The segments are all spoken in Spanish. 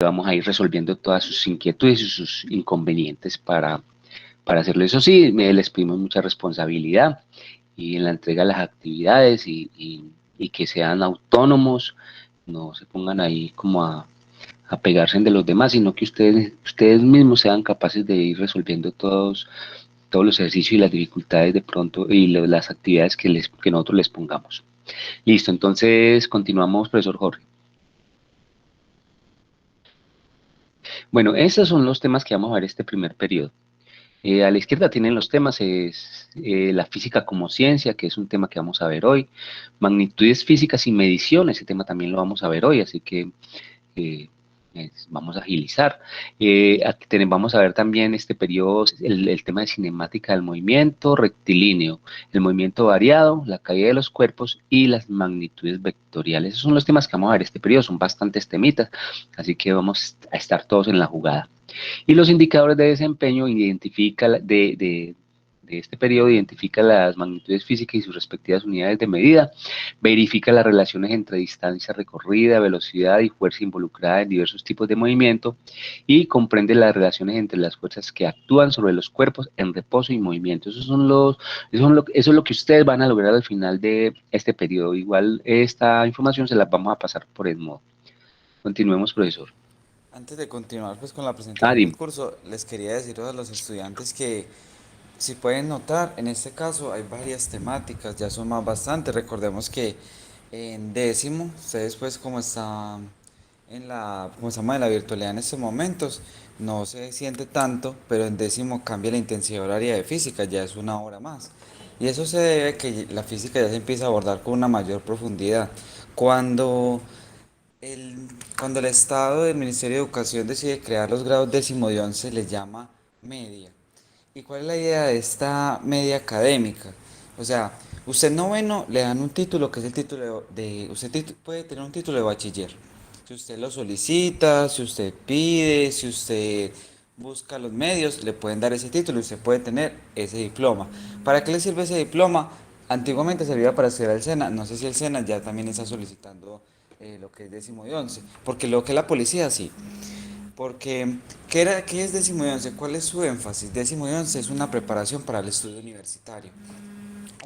vamos a ir resolviendo todas sus inquietudes y sus inconvenientes para hacerlo. Eso sí, les pedimos mucha responsabilidad y en la entrega de las actividades y que sean autónomos, no se pongan ahí como a pegarse de los demás, sino que ustedes mismos sean capaces de ir resolviendo todos los ejercicios y las dificultades de pronto y las actividades que nosotros les pongamos. Listo, entonces continuamos, profesor Jorge. Bueno, estos son los temas que vamos a ver este primer periodo. A la izquierda tienen los temas, es la física como ciencia, que es un tema que vamos a ver hoy, magnitudes físicas y medición, ese tema también lo vamos a ver hoy, así que eh, vamos a agilizar. Aquí vamos a ver también este periodo, el tema de cinemática del movimiento rectilíneo, el movimiento variado, la caída de los cuerpos y las magnitudes vectoriales. Esos son los temas que vamos a ver este periodo, son bastantes temitas, así que vamos a estar todos en la jugada. Y los indicadores de desempeño de este periodo identifica las magnitudes físicas y sus respectivas unidades de medida, verifica las relaciones entre distancia recorrida, velocidad y fuerza involucrada en diversos tipos de movimiento y comprende las relaciones entre las fuerzas que actúan sobre los cuerpos en reposo y movimiento. Eso es lo que ustedes van a lograr al final de este periodo. Igual esta información se la vamos a pasar por el modo. Continuemos, profesor. Antes de continuar pues con la presentación del Dime. curso, les quería decir a los estudiantes que si pueden notar, en este caso hay varias temáticas, ya son más bastantes. Recordemos que en décimo, ustedes pues como estamos en la virtualidad en estos momentos, no se siente tanto, pero en décimo cambia la intensidad horaria de física, ya es una hora más. Y eso se debe a que la física ya se empieza a abordar con una mayor profundidad. Cuando el, cuando el Estado del Ministerio de Educación decide crear los grados décimo y once, les llama media. ¿Y cuál es la idea de esta media académica? O sea, usted noveno le dan un título que es el título puede tener un título de bachiller. Si usted lo solicita, si usted pide, si usted busca los medios, le pueden dar ese título y usted puede tener ese diploma. ¿Para qué le sirve ese diploma? Antiguamente servía para estudiar el SENA. No sé si el SENA ya también está solicitando lo que es décimo y once. Porque lo que es la policía, sí. Porque, ¿qué es décimo y once? ¿Cuál es su énfasis? Décimo y once es una preparación para el estudio universitario.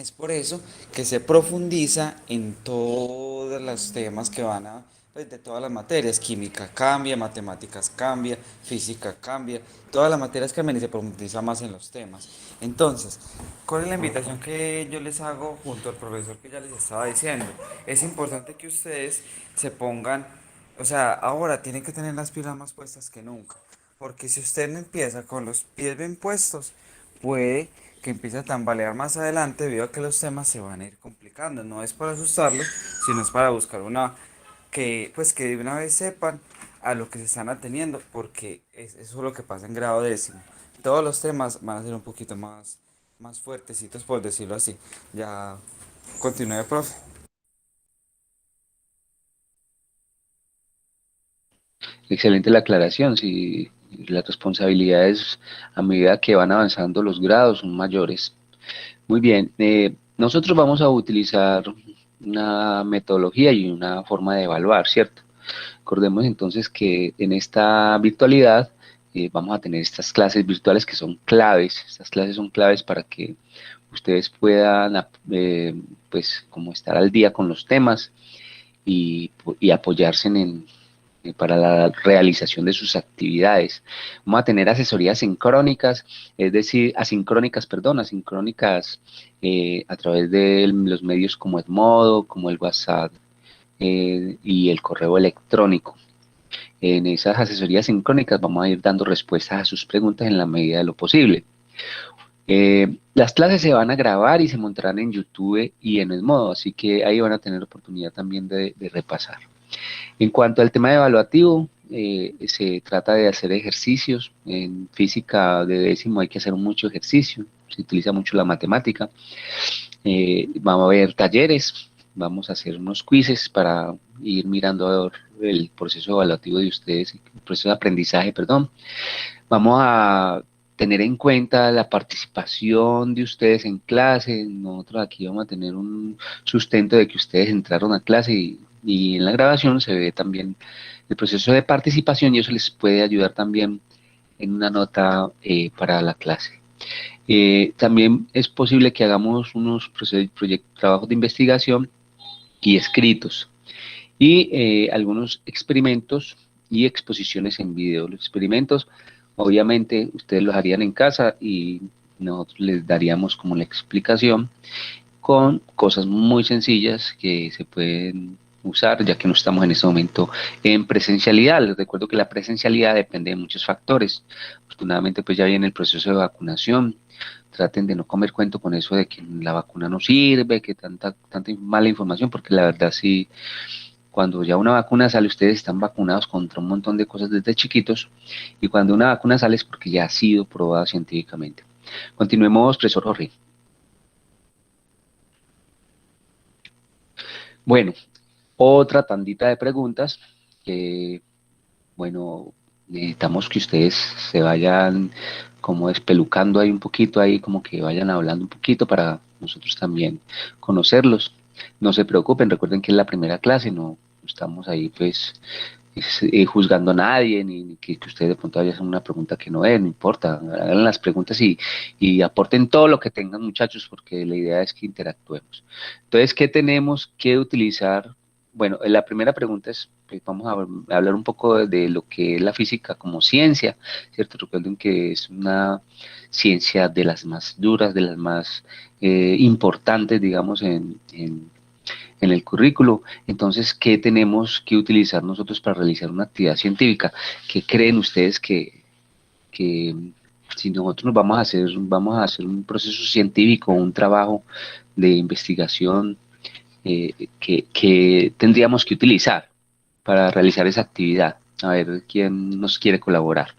Es por eso que se profundiza en todos los temas que pues de todas las materias. Química cambia, matemáticas cambia, física cambia, todas las materias cambian y se profundiza más en los temas. Entonces, ¿cuál es la invitación que yo les hago junto al profesor que ya les estaba diciendo? Es importante que ustedes se pongan, o sea, ahora tienen que tener las pilas más puestas que nunca. Porque si usted no empieza con los pies bien puestos, puede que empiece a tambalear más adelante debido a que los temas se van a ir complicando. No es para asustarlos, sino es para buscar una pues que de una vez sepan a lo que se están ateniendo, porque eso es lo que pasa en grado décimo. Todos los temas van a ser un poquito más fuertecitos, por decirlo así. Ya continúe, profe. Excelente la aclaración, si las responsabilidades a medida que van avanzando los grados son mayores. Muy bien, nosotros vamos a utilizar una metodología y una forma de evaluar, ¿cierto? Recordemos entonces que en esta virtualidad vamos a tener estas clases virtuales que son claves. Estas clases son claves para que ustedes puedan, pues, como estar al día con los temas y apoyarse para la realización de sus actividades. Vamos a tener asesorías sincrónicas, es decir, asincrónicas a través de los medios como Edmodo, como el WhatsApp y el correo electrónico. En esas asesorías sincrónicas vamos a ir dando respuestas a sus preguntas en la medida de lo posible. Las clases se van a grabar y se montarán en YouTube y en Edmodo, así que ahí van a tener oportunidad también de repasar. En cuanto al tema evaluativo, se trata de hacer ejercicios. En física de décimo hay que hacer mucho ejercicio, se utiliza mucho la matemática. Vamos a ver talleres, vamos a hacer unos quizzes para ir mirando el proceso evaluativo de ustedes, el proceso de aprendizaje, perdón. Vamos a tener en cuenta la participación de ustedes en clase. Nosotros aquí vamos a tener un sustento de que ustedes entraron a clase y en la grabación se ve también el proceso de participación y eso les puede ayudar también en una nota para la clase. También es posible que hagamos unos trabajos de investigación y escritos y algunos experimentos y exposiciones en video. Los experimentos, obviamente, ustedes los harían en casa y nosotros les daríamos como la explicación con cosas muy sencillas que se pueden usar, ya que no estamos en este momento en presencialidad. Les recuerdo que la presencialidad depende de muchos factores. Afortunadamente, pues ya viene el proceso de vacunación. Traten de no comer cuento con eso de que la vacuna no sirve, que tanta mala información, porque la verdad sí, cuando ya una vacuna sale, ustedes están vacunados contra un montón de cosas desde chiquitos, y cuando una vacuna sale es porque ya ha sido probada científicamente. Continuemos, profesor Jorge. Bueno, otra tandita de preguntas que, bueno, necesitamos que ustedes se vayan como despelucando ahí un poquito, ahí como que vayan hablando un poquito para nosotros también conocerlos. No se preocupen, recuerden que es la primera clase, no estamos ahí pues juzgando a nadie, ni que ustedes de pronto vayan a hacer una pregunta que no es, no importa, hagan las preguntas y aporten todo lo que tengan muchachos, porque la idea es que interactuemos. Entonces, ¿qué tenemos que utilizar? Bueno, la primera pregunta es, pues, vamos a hablar un poco de lo que es la física como ciencia, ¿cierto? Recuerden que es una ciencia de las más duras, de las más importantes, digamos, en el currículo. Entonces, ¿qué tenemos que utilizar nosotros para realizar una actividad científica? ¿Qué creen ustedes que si nosotros vamos a hacer un proceso científico, un trabajo de investigación, que tendríamos que utilizar para realizar esa actividad? A ver, ¿quién nos quiere colaborar?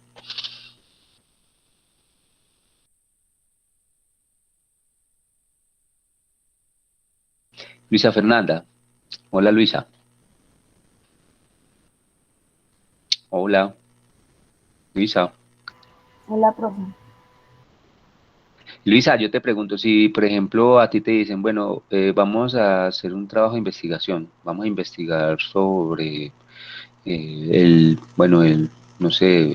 Luisa Fernanda. Hola, Luisa. Hola, Luisa. Hola, profe. Luisa, yo te pregunto si, por ejemplo, a ti te dicen, bueno, vamos a hacer un trabajo de investigación, vamos a investigar sobre bueno, no sé,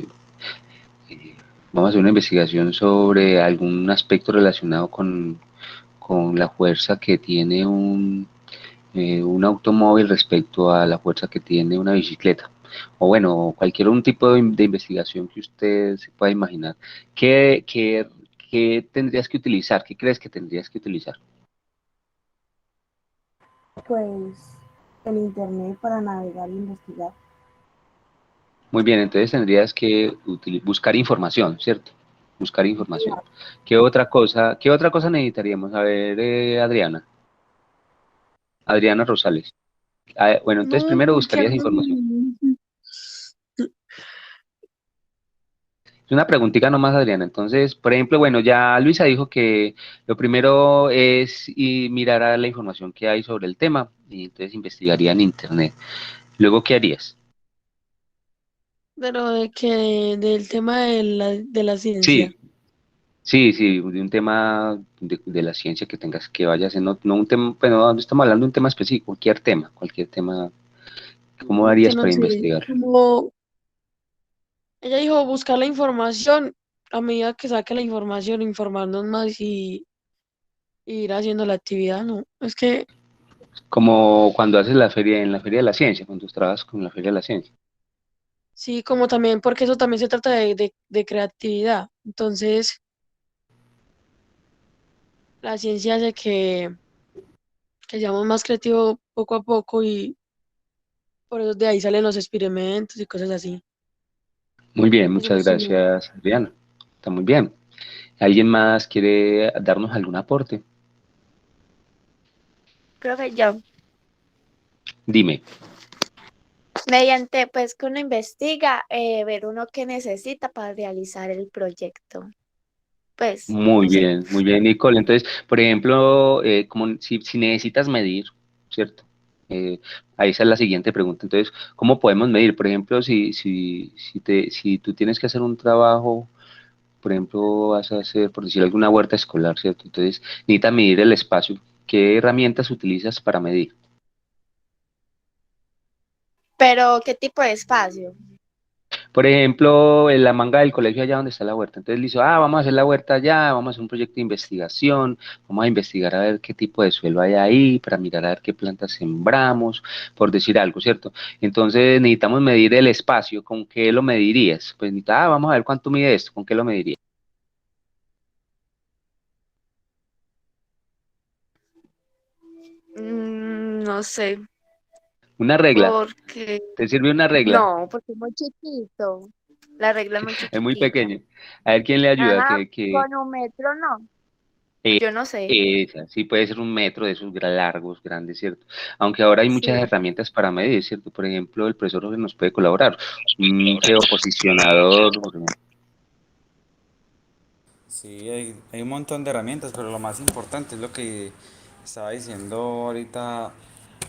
eh, vamos a hacer una investigación sobre algún aspecto relacionado con la fuerza que tiene un automóvil respecto a la fuerza que tiene una bicicleta. O bueno, cualquier un tipo de investigación que usted se pueda imaginar. ¿Qué tendrías que utilizar? ¿Qué crees que tendrías que utilizar? Pues el internet para navegar e investigar. Muy bien, entonces tendrías que buscar información, ¿cierto? Buscar información. Qué otra cosa necesitaríamos? A ver, Adriana. Adriana Rosales. Ah, bueno, entonces No, primero porque buscarías información. Es una preguntita nomás, Adriana. Entonces, por ejemplo, bueno, ya Luisa dijo que lo primero es mirar a la información que hay sobre el tema y entonces investigaría en internet. Luego, ¿qué harías? pero de que del tema de la ciencia. Sí, sí, de un tema de la ciencia que tengas que vayas en, no un tema, bueno, no estamos hablando de un tema específico, cualquier tema, ¿cómo Que harías no para sé, investigar? como ella dijo, buscar la información a medida que saque la información, informarnos más y ir haciendo la actividad, ¿no? Es que Como cuando haces la feria, en la feria de la ciencia, cuando trabajas con la feria de la ciencia. sí, como también, porque eso también se trata de creatividad. Entonces, la ciencia hace que seamos más creativos poco a poco y por eso de ahí salen los experimentos y cosas así. Muy bien, Eso muchas sí, no. gracias, Adriana. Está muy bien. ¿Alguien más quiere darnos algún aporte? Profe, yo, Dime. mediante pues que uno investiga, ver uno qué necesita para realizar el proyecto. Pues, no sé. Muy bien, Nicole. Entonces, por ejemplo, como si necesitas medir, ¿cierto? Ahí esa es la siguiente pregunta. Entonces, ¿cómo podemos medir? Por ejemplo, si tú tienes que hacer un trabajo, por ejemplo, vas a hacer, por decir alguna huerta escolar, ¿cierto? Entonces, necesitas medir el espacio. ¿Qué herramientas utilizas para medir? Pero, ¿qué tipo de espacio? Por ejemplo, en la manga del colegio allá donde está la huerta. Entonces le dice, vamos a hacer la huerta allá, vamos a hacer un proyecto de investigación, vamos a investigar a ver qué tipo de suelo hay ahí, para mirar a ver qué plantas sembramos, por decir algo, ¿cierto? Entonces necesitamos medir el espacio, ¿con qué lo medirías? Pues vamos a ver cuánto mide esto, ¿con qué lo medirías? No sé, Una regla, porque ¿te sirve una regla? no, porque es muy chiquito. La regla es muy Es muy chiquitica. pequeña. A ver quién le ayuda, Ajá, con 1 metro no. eh, Yo no sé. esa, sí puede ser 1 metro de esos largos, grandes, ¿cierto? Aunque ahora hay muchas Sí. herramientas para medir, ¿cierto? Por ejemplo, el profesor Jorge nos puede colaborar. Un geoposicionador, por ejemplo. Sí, hay un montón de herramientas, pero lo más importante es lo que estaba diciendo ahorita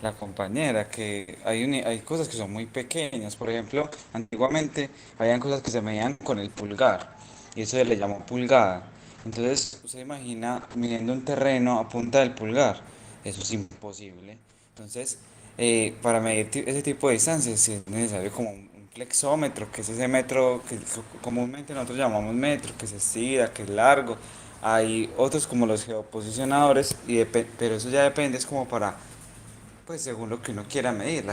la compañera, que hay cosas que son muy pequeñas. Por ejemplo, antiguamente habían cosas que se medían con el pulgar, y eso se le llamó pulgada. Entonces, usted imagina midiendo un terreno a punta del pulgar, eso es imposible. Entonces, para medir ese tipo de distancias, sí es necesario como un flexómetro, que es ese metro que comúnmente nosotros llamamos metro, que se estira, que es largo. Hay otros como los geoposicionadores, pero eso ya depende, es como para, pues según lo que uno quiera medir,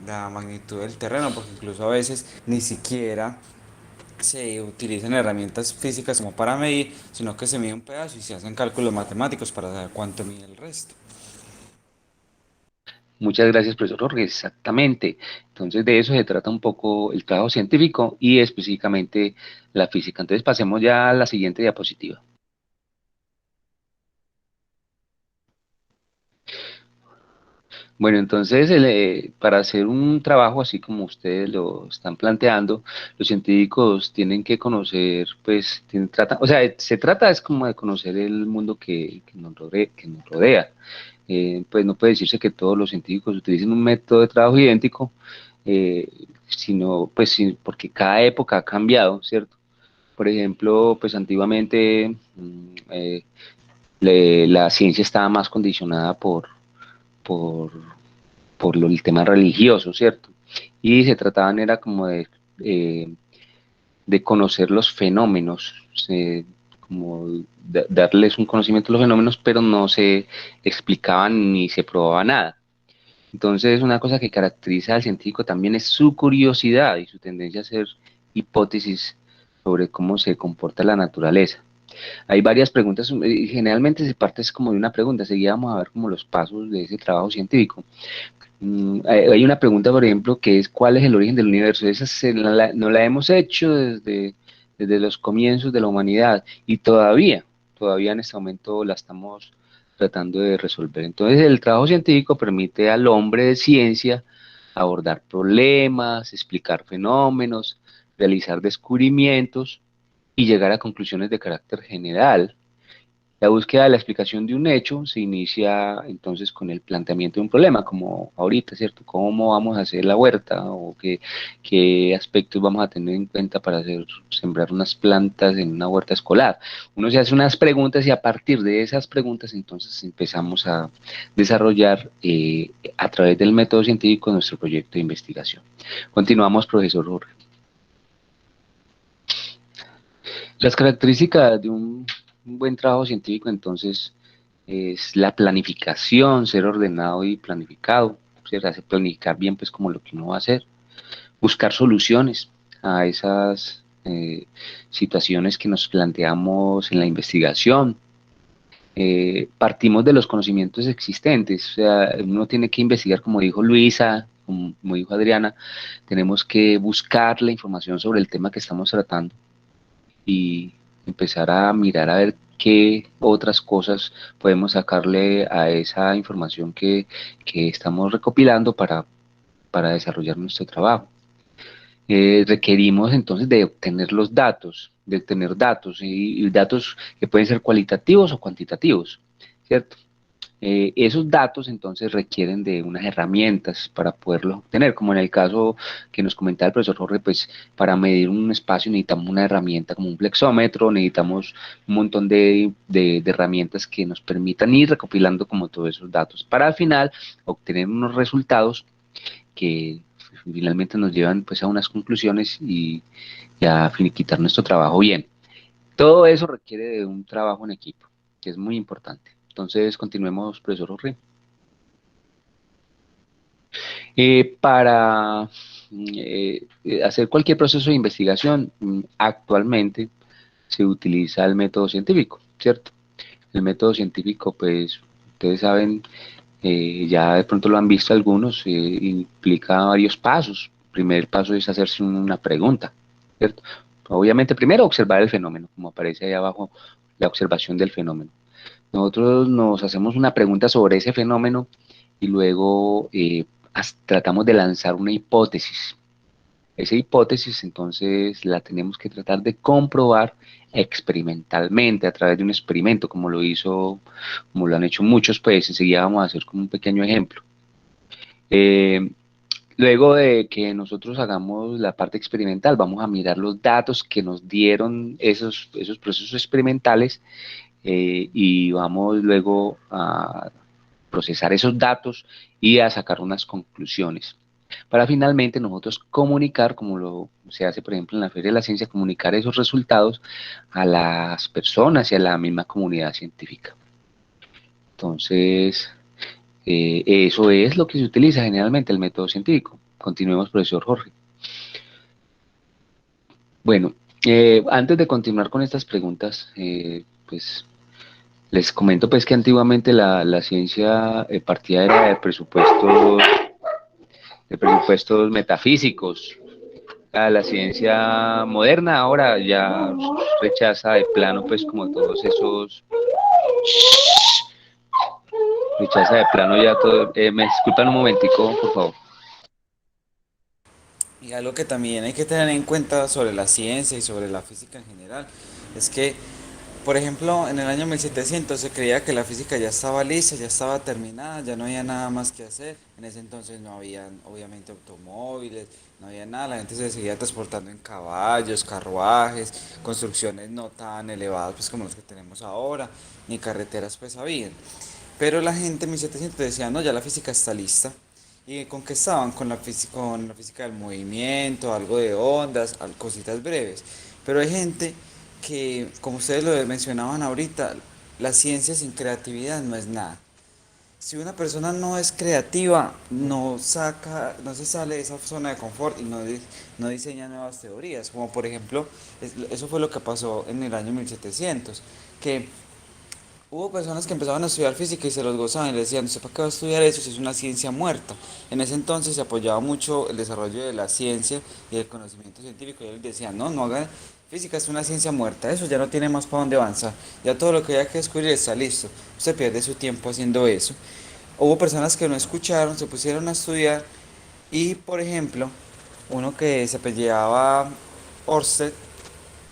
la magnitud del terreno, porque incluso a veces ni siquiera se utilizan herramientas físicas como para medir, sino que se mide un pedazo y se hacen cálculos matemáticos para saber cuánto mide el resto. Muchas gracias, profesor Jorge. Exactamente. Entonces, de eso se trata un poco el trabajo científico y específicamente la física. Entonces, pasemos ya a la siguiente diapositiva. Bueno, entonces, para hacer un trabajo así como ustedes lo están planteando, los científicos tienen que conocer, pues, o sea, se trata es como de conocer el mundo que nos rodea. Pues no puede decirse que todos los científicos utilicen un método de trabajo idéntico, sino, pues, sí, porque cada época ha cambiado, ¿cierto? Por ejemplo, pues antiguamente la ciencia estaba más condicionada por el tema religioso, ¿cierto? Y se trataban era como eh, de conocer los fenómenos, como darles un conocimiento de los fenómenos, pero no se explicaban ni se probaba nada. Entonces, una cosa que caracteriza al científico también es su curiosidad y su tendencia a hacer hipótesis sobre cómo se comporta la naturaleza. Hay varias preguntas, y generalmente se parte es como de una pregunta, seguida vamos a ver como los pasos de ese trabajo científico. Hay una pregunta, por ejemplo, que es ¿cuál es el origen del universo? Esa no la hemos hecho desde los comienzos de la humanidad y todavía en este momento la estamos tratando de resolver. Entonces, el trabajo científico permite al hombre de ciencia abordar problemas, explicar fenómenos, realizar descubrimientos y llegar a conclusiones de carácter general. La búsqueda de la explicación de un hecho se inicia entonces con el planteamiento de un problema, como ahorita, ¿cierto? ¿Cómo vamos a hacer la huerta? ¿O qué aspectos vamos a tener en cuenta para sembrar unas plantas en una huerta escolar? Uno se hace unas preguntas y a partir de esas preguntas entonces empezamos a desarrollar a través del método científico nuestro proyecto de investigación. Continuamos, profesor Jorge. Las características de un buen trabajo científico, entonces, es la planificación, ser ordenado y planificado, se hace planificar bien, pues, como lo que uno va a hacer, buscar soluciones a esas situaciones que nos planteamos en la investigación. Partimos de los conocimientos existentes, o sea, uno tiene que investigar, como dijo Luisa, como dijo Adriana, tenemos que buscar la información sobre el tema que estamos tratando y empezar a mirar a ver qué otras cosas podemos sacarle a esa información que estamos recopilando para desarrollar nuestro trabajo. Requerimos entonces de obtener los datos, de obtener datos y datos que pueden ser cualitativos o cuantitativos, ¿cierto? Esos datos entonces requieren de unas herramientas para poderlos obtener, como en el caso que nos comentaba el profesor Jorge, pues para medir un espacio necesitamos una herramienta como un flexómetro, necesitamos un montón de herramientas que nos permitan ir recopilando como todos esos datos para al final obtener unos resultados que finalmente nos llevan pues a unas conclusiones y a finiquitar nuestro trabajo bien. Todo eso requiere de un trabajo en equipo, que es muy importante. Entonces, continuemos, profesor Jorge. Para hacer cualquier proceso de investigación, actualmente se utiliza el método científico, ¿cierto? El método científico, pues, ustedes saben, ya de pronto lo han visto algunos, implica varios pasos. El primer paso es hacerse una pregunta, ¿cierto? Obviamente, primero observar el fenómeno, como aparece ahí abajo, la observación del fenómeno. Nosotros nos hacemos una pregunta sobre ese fenómeno y luego tratamos de lanzar una hipótesis. Esa hipótesis entonces la tenemos que tratar de comprobar experimentalmente a través de un experimento, como lo han hecho muchos, pues enseguida vamos a hacer como un pequeño ejemplo. Eh, Luego de que nosotros hagamos la parte experimental, vamos a mirar los datos que nos dieron esos procesos experimentales y vamos luego a procesar esos datos y a sacar unas conclusiones. Para finalmente nosotros comunicar, como lo se hace por ejemplo en la Feria de la Ciencia, comunicar esos resultados a las personas y a la misma comunidad científica. Entonces, eso es lo que se utiliza generalmente, el método científico. Continuemos, profesor Jorge. Bueno, antes de continuar con estas preguntas, pues les comento pues que antiguamente la ciencia partía era de presupuestos metafísicos. La ciencia moderna ahora ya rechaza de plano pues como todos esos, rechaza de plano ya todo, me disculpan un momentico, por favor. Y algo que también hay que tener en cuenta sobre la ciencia y sobre la física en general es que, por ejemplo, en el año 1700 se creía que la física ya estaba lista, ya estaba terminada, ya no había nada más que hacer. En ese entonces no habían, obviamente, automóviles, no había nada, la gente se seguía transportando en caballos, carruajes, construcciones no tan elevadas pues como las que tenemos ahora, ni carreteras pues habían. Pero la gente en 1700 decía, no, ya la física está lista. ¿Y con qué estaban? Con la física del movimiento, algo de ondas, cositas breves. Pero hay gente que, como ustedes lo mencionaban ahorita, la ciencia sin creatividad no es nada. Si una persona no es creativa, no se sale de esa zona de confort y no diseña nuevas teorías. Como por ejemplo, eso fue lo que pasó en el año 1700, que hubo personas que empezaban a estudiar física y se los gozaban y le decían, ¿usted para qué va a estudiar eso si es una ciencia muerta? En ese entonces se apoyaba mucho el desarrollo de la ciencia y del conocimiento científico y ellos decían, no, no hagan física, es una ciencia muerta, eso ya no tiene más para dónde avanzar, ya todo lo que haya que descubrir está listo, usted pierde su tiempo haciendo eso. Hubo personas que no escucharon, se pusieron a estudiar y, por ejemplo, uno que se apellidaba Orsted,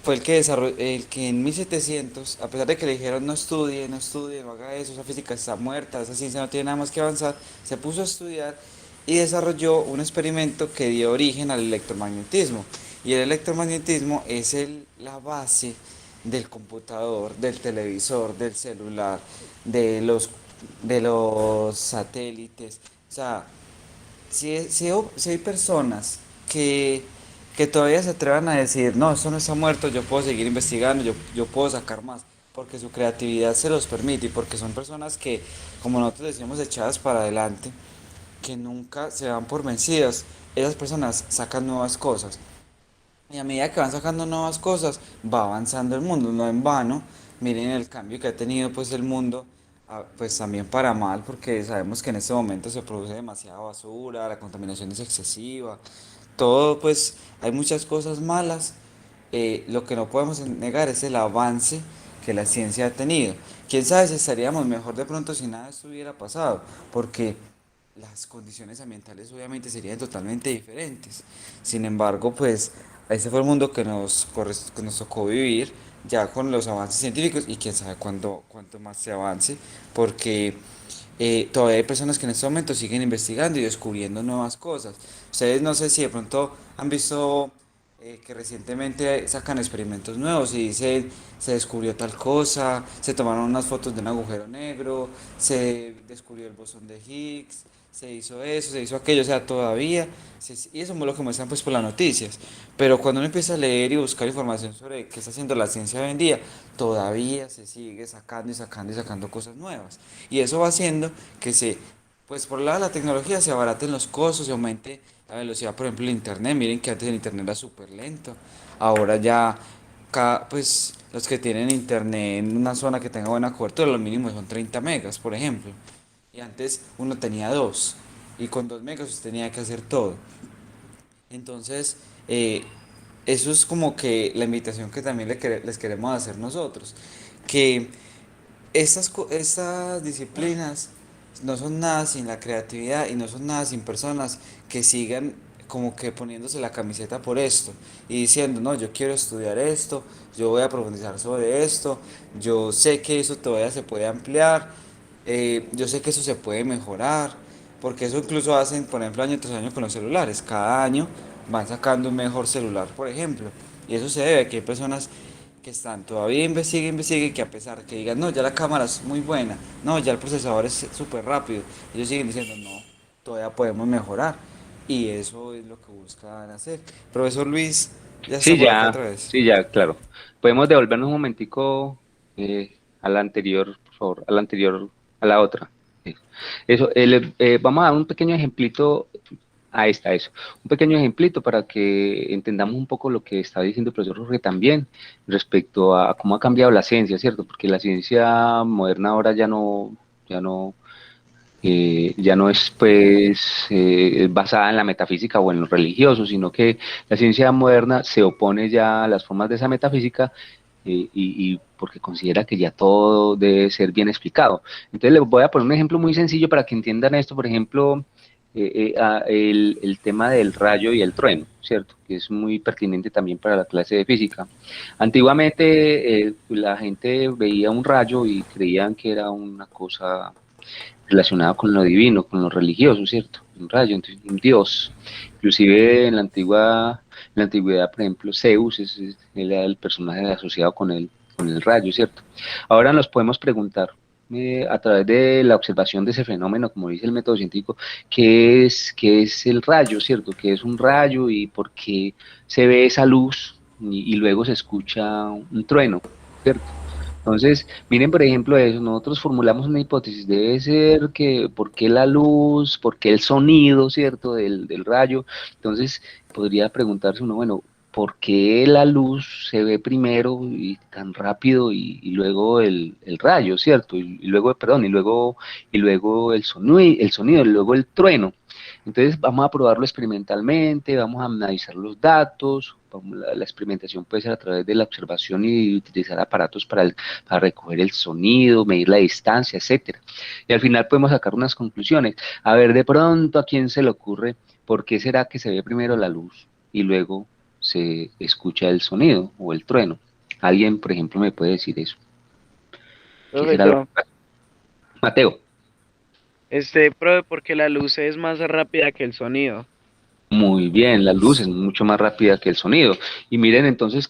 fue el que en 1700, a pesar de que le dijeron no estudie, no estudie, no haga eso, esa física está muerta, esa ciencia no tiene nada más que avanzar, se puso a estudiar y desarrolló un experimento que dio origen al electromagnetismo. Y el electromagnetismo es la base del computador, del televisor, del celular, de los, de los satélites. O sea, si hay personas que todavía se atrevan a decir, no, esto no está muerto, yo puedo seguir investigando, yo puedo sacar más, porque su creatividad se los permite y porque son personas que, como nosotros decimos, echadas para adelante, que nunca se dan por vencidas, esas personas sacan nuevas cosas. Y a medida que van sacando nuevas cosas, va avanzando el mundo, no en vano. Miren el cambio que ha tenido pues el mundo, pues también para mal, porque sabemos que en este momento se produce demasiada basura, la contaminación es excesiva, todo pues hay muchas cosas malas. Lo que no podemos negar es el avance que la ciencia ha tenido. Quién sabe si estaríamos mejor de pronto si nada de esto hubiera pasado, porque las condiciones ambientales obviamente serían totalmente diferentes. Sin embargo, pues ese fue el mundo que nos tocó vivir ya con los avances científicos y quién sabe cuánto más se avance, porque todavía hay personas que en este momento siguen investigando y descubriendo nuevas cosas. Ustedes no sé si de pronto han visto que recientemente sacan experimentos nuevos y dicen se descubrió tal cosa, se tomaron unas fotos de un agujero negro, se descubrió el bosón de Higgs, se hizo eso, se hizo aquello, o sea, todavía, y eso es lo que muestran pues por las noticias, pero cuando uno empieza a leer y buscar información sobre qué está haciendo la ciencia hoy en día, todavía se sigue sacando y sacando y sacando cosas nuevas, y eso va haciendo que pues por el lado de la tecnología se abaraten los costos, se aumente la velocidad, por ejemplo, el internet, miren que antes el internet era súper lento, ahora ya, pues los que tienen internet en una zona que tenga buena cobertura, lo mínimo son 30 megas, por ejemplo. Y antes uno tenía dos. Y con 2 megas usted tenía que hacer todo. Entonces, eso es como que la invitación que también les queremos hacer nosotros. Que estas disciplinas no son nada sin la creatividad y no son nada sin personas que sigan como que poniéndose la camiseta por esto y diciendo, no, yo quiero estudiar esto, yo voy a profundizar sobre esto, yo sé que eso todavía se puede ampliar, yo sé que eso se puede mejorar, porque eso incluso hacen, por ejemplo, año tras año con los celulares, cada año van sacando un mejor celular, por ejemplo, y eso se debe a que hay personas que están todavía investiguen, que a pesar que digan, no, ya la cámara es muy buena, no, ya el procesador es súper rápido, ellos siguen diciendo, no, todavía podemos mejorar. Y eso es lo que buscan hacer. Profesor Luis, ya está por acá otra vez. Sí, ya, claro. Podemos devolvernos un momentico a la anterior, por favor, a la anterior, a la otra. Eso, vamos a dar un pequeño ejemplito eso. Un pequeño ejemplito para que entendamos un poco lo que está diciendo el profesor Jorge también respecto a cómo ha cambiado la ciencia, ¿cierto? Porque la ciencia moderna ahora ya no es pues basada en la metafísica o en lo religioso, sino que la ciencia moderna se opone ya a las formas de esa metafísica y porque considera que ya todo debe ser bien explicado. Entonces les voy a poner un ejemplo muy sencillo para que entiendan esto, por ejemplo, el tema del rayo y el trueno, ¿cierto? Que es muy pertinente también para la clase de física. Antiguamente la gente veía un rayo y creían que era una cosa relacionado con lo divino, con lo religioso, ¿cierto? Un rayo, entonces, un dios. Inclusive en la antigüedad, por ejemplo, Zeus era el personaje asociado con el rayo, ¿cierto? Ahora nos podemos preguntar, a través de la observación de ese fenómeno, como dice el método científico, qué es el rayo, ¿cierto? ¿Qué es un rayo y por qué se ve esa luz y luego se escucha un trueno, ¿cierto? Entonces, miren, por ejemplo, eso, nosotros formulamos una hipótesis, debe ser que, ¿por qué la luz, por qué el sonido, ¿cierto?, del rayo? Entonces, podría preguntarse uno, bueno, ¿por qué la luz se ve primero y tan rápido y luego el rayo, ¿cierto? Y luego, perdón, y luego el sonido, y luego el trueno. Entonces vamos a probarlo experimentalmente, vamos a analizar los datos, la experimentación puede ser a través de la observación y utilizar aparatos para recoger el sonido, medir la distancia, etcétera. Y al final podemos sacar unas conclusiones. A ver, de pronto, ¿a quién se le ocurre por qué será que se ve primero la luz y luego se escucha el sonido o el trueno? Alguien, por ejemplo, me puede decir eso. ¿Qué Profe, será lo que yo, pasa? Mateo. profe, porque la luz es más rápida que el sonido. Muy bien, la luz es mucho más rápida que el sonido. Y miren entonces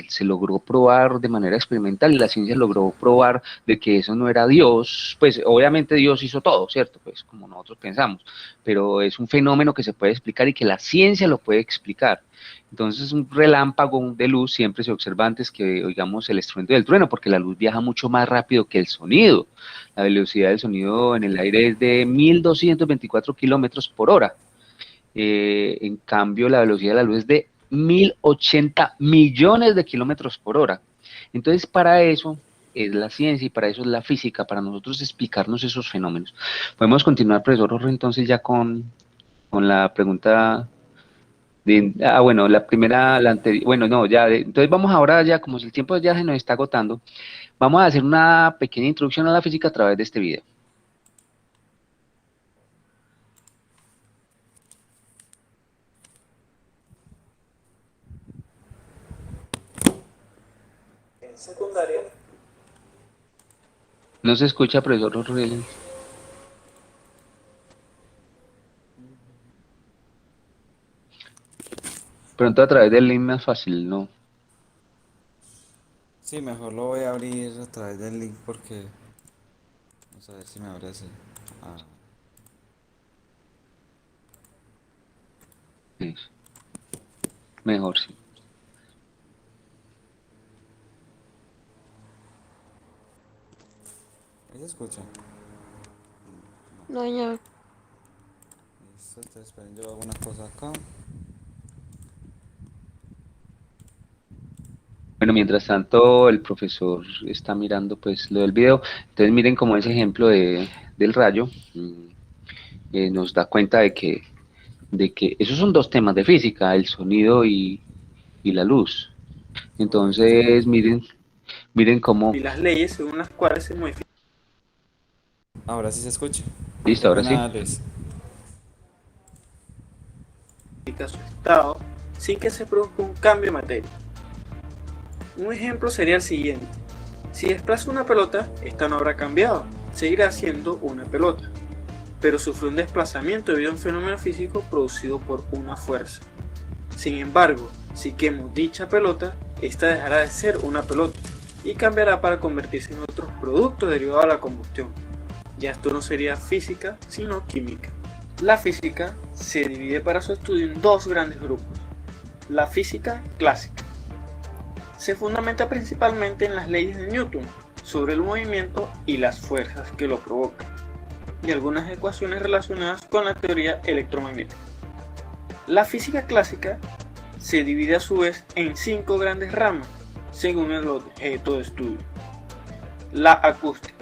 se logró probar de manera experimental y la ciencia logró probar de que eso no era Dios. Pues obviamente Dios hizo todo, ¿cierto? Pues como nosotros pensamos, pero es un fenómeno que se puede explicar y que la ciencia lo puede explicar. Entonces un relámpago de luz siempre se observa antes que oigamos el estruendo del trueno, porque la luz viaja mucho más rápido que el sonido. La velocidad del sonido en el aire es de 1224 kilómetros por hora. En cambio, la velocidad de la luz es de 1080 millones de kilómetros por hora. Entonces, para eso es la ciencia y para eso es la física, para nosotros explicarnos esos fenómenos. Podemos continuar, profesor Jorge, entonces ya con la pregunta bueno, la primera, la anterior, bueno, no, ya, entonces vamos ahora ya, como el tiempo ya se nos está agotando, vamos a hacer una pequeña introducción a la física a través de este video. No se escucha, profesor Rodríguez. Pronto a través del link más fácil, ¿no? Sí, mejor lo voy a abrir a través del link porque no Vamos a ver si me abre así. Ah, Eso, mejor sí. ¿ahí se escucha? No, señor. Listo, entonces esperen, yo hago una cosa acá. Bueno, mientras tanto el profesor está mirando pues lo del video. Entonces miren como ese ejemplo del rayo nos da cuenta de que esos son dos temas de física, el sonido y la luz. Correcto. Entonces miren cómo, Y las leyes según las cuales se modifica Ahora sí se escucha. listo, Qué ahora sí. pena, Luis. su estado sin que se produzca un cambio de materia. Un ejemplo sería el siguiente. Si desplazo una pelota, esta no habrá cambiado, seguirá siendo una pelota, pero sufre un desplazamiento debido a un fenómeno físico producido por una fuerza. Sin embargo, si quemo dicha pelota, esta dejará de ser una pelota y cambiará para convertirse en otros productos derivados de la combustión. Ya esto no sería física, sino química. La física se divide para su estudio en dos grandes grupos. La física clásica se fundamenta principalmente en las leyes de Newton sobre el movimiento y las fuerzas que lo provocan, y algunas ecuaciones relacionadas con la teoría electromagnética. La física clásica se divide a su vez en 5 grandes ramas, según el objeto de estudio. La acústica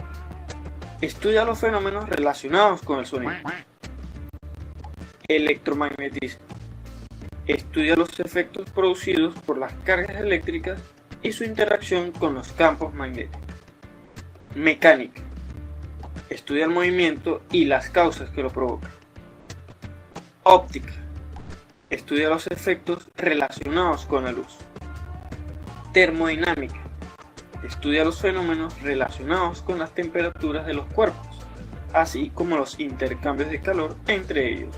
estudia los fenómenos relacionados con el sonido. Electromagnetismo estudia los efectos producidos por las cargas eléctricas y su interacción con los campos magnéticos. Mecánica estudia el movimiento y las causas que lo provocan. Óptica estudia los efectos relacionados con la luz. Termodinámica estudia los fenómenos relacionados con las temperaturas de los cuerpos, así como los intercambios de calor entre ellos.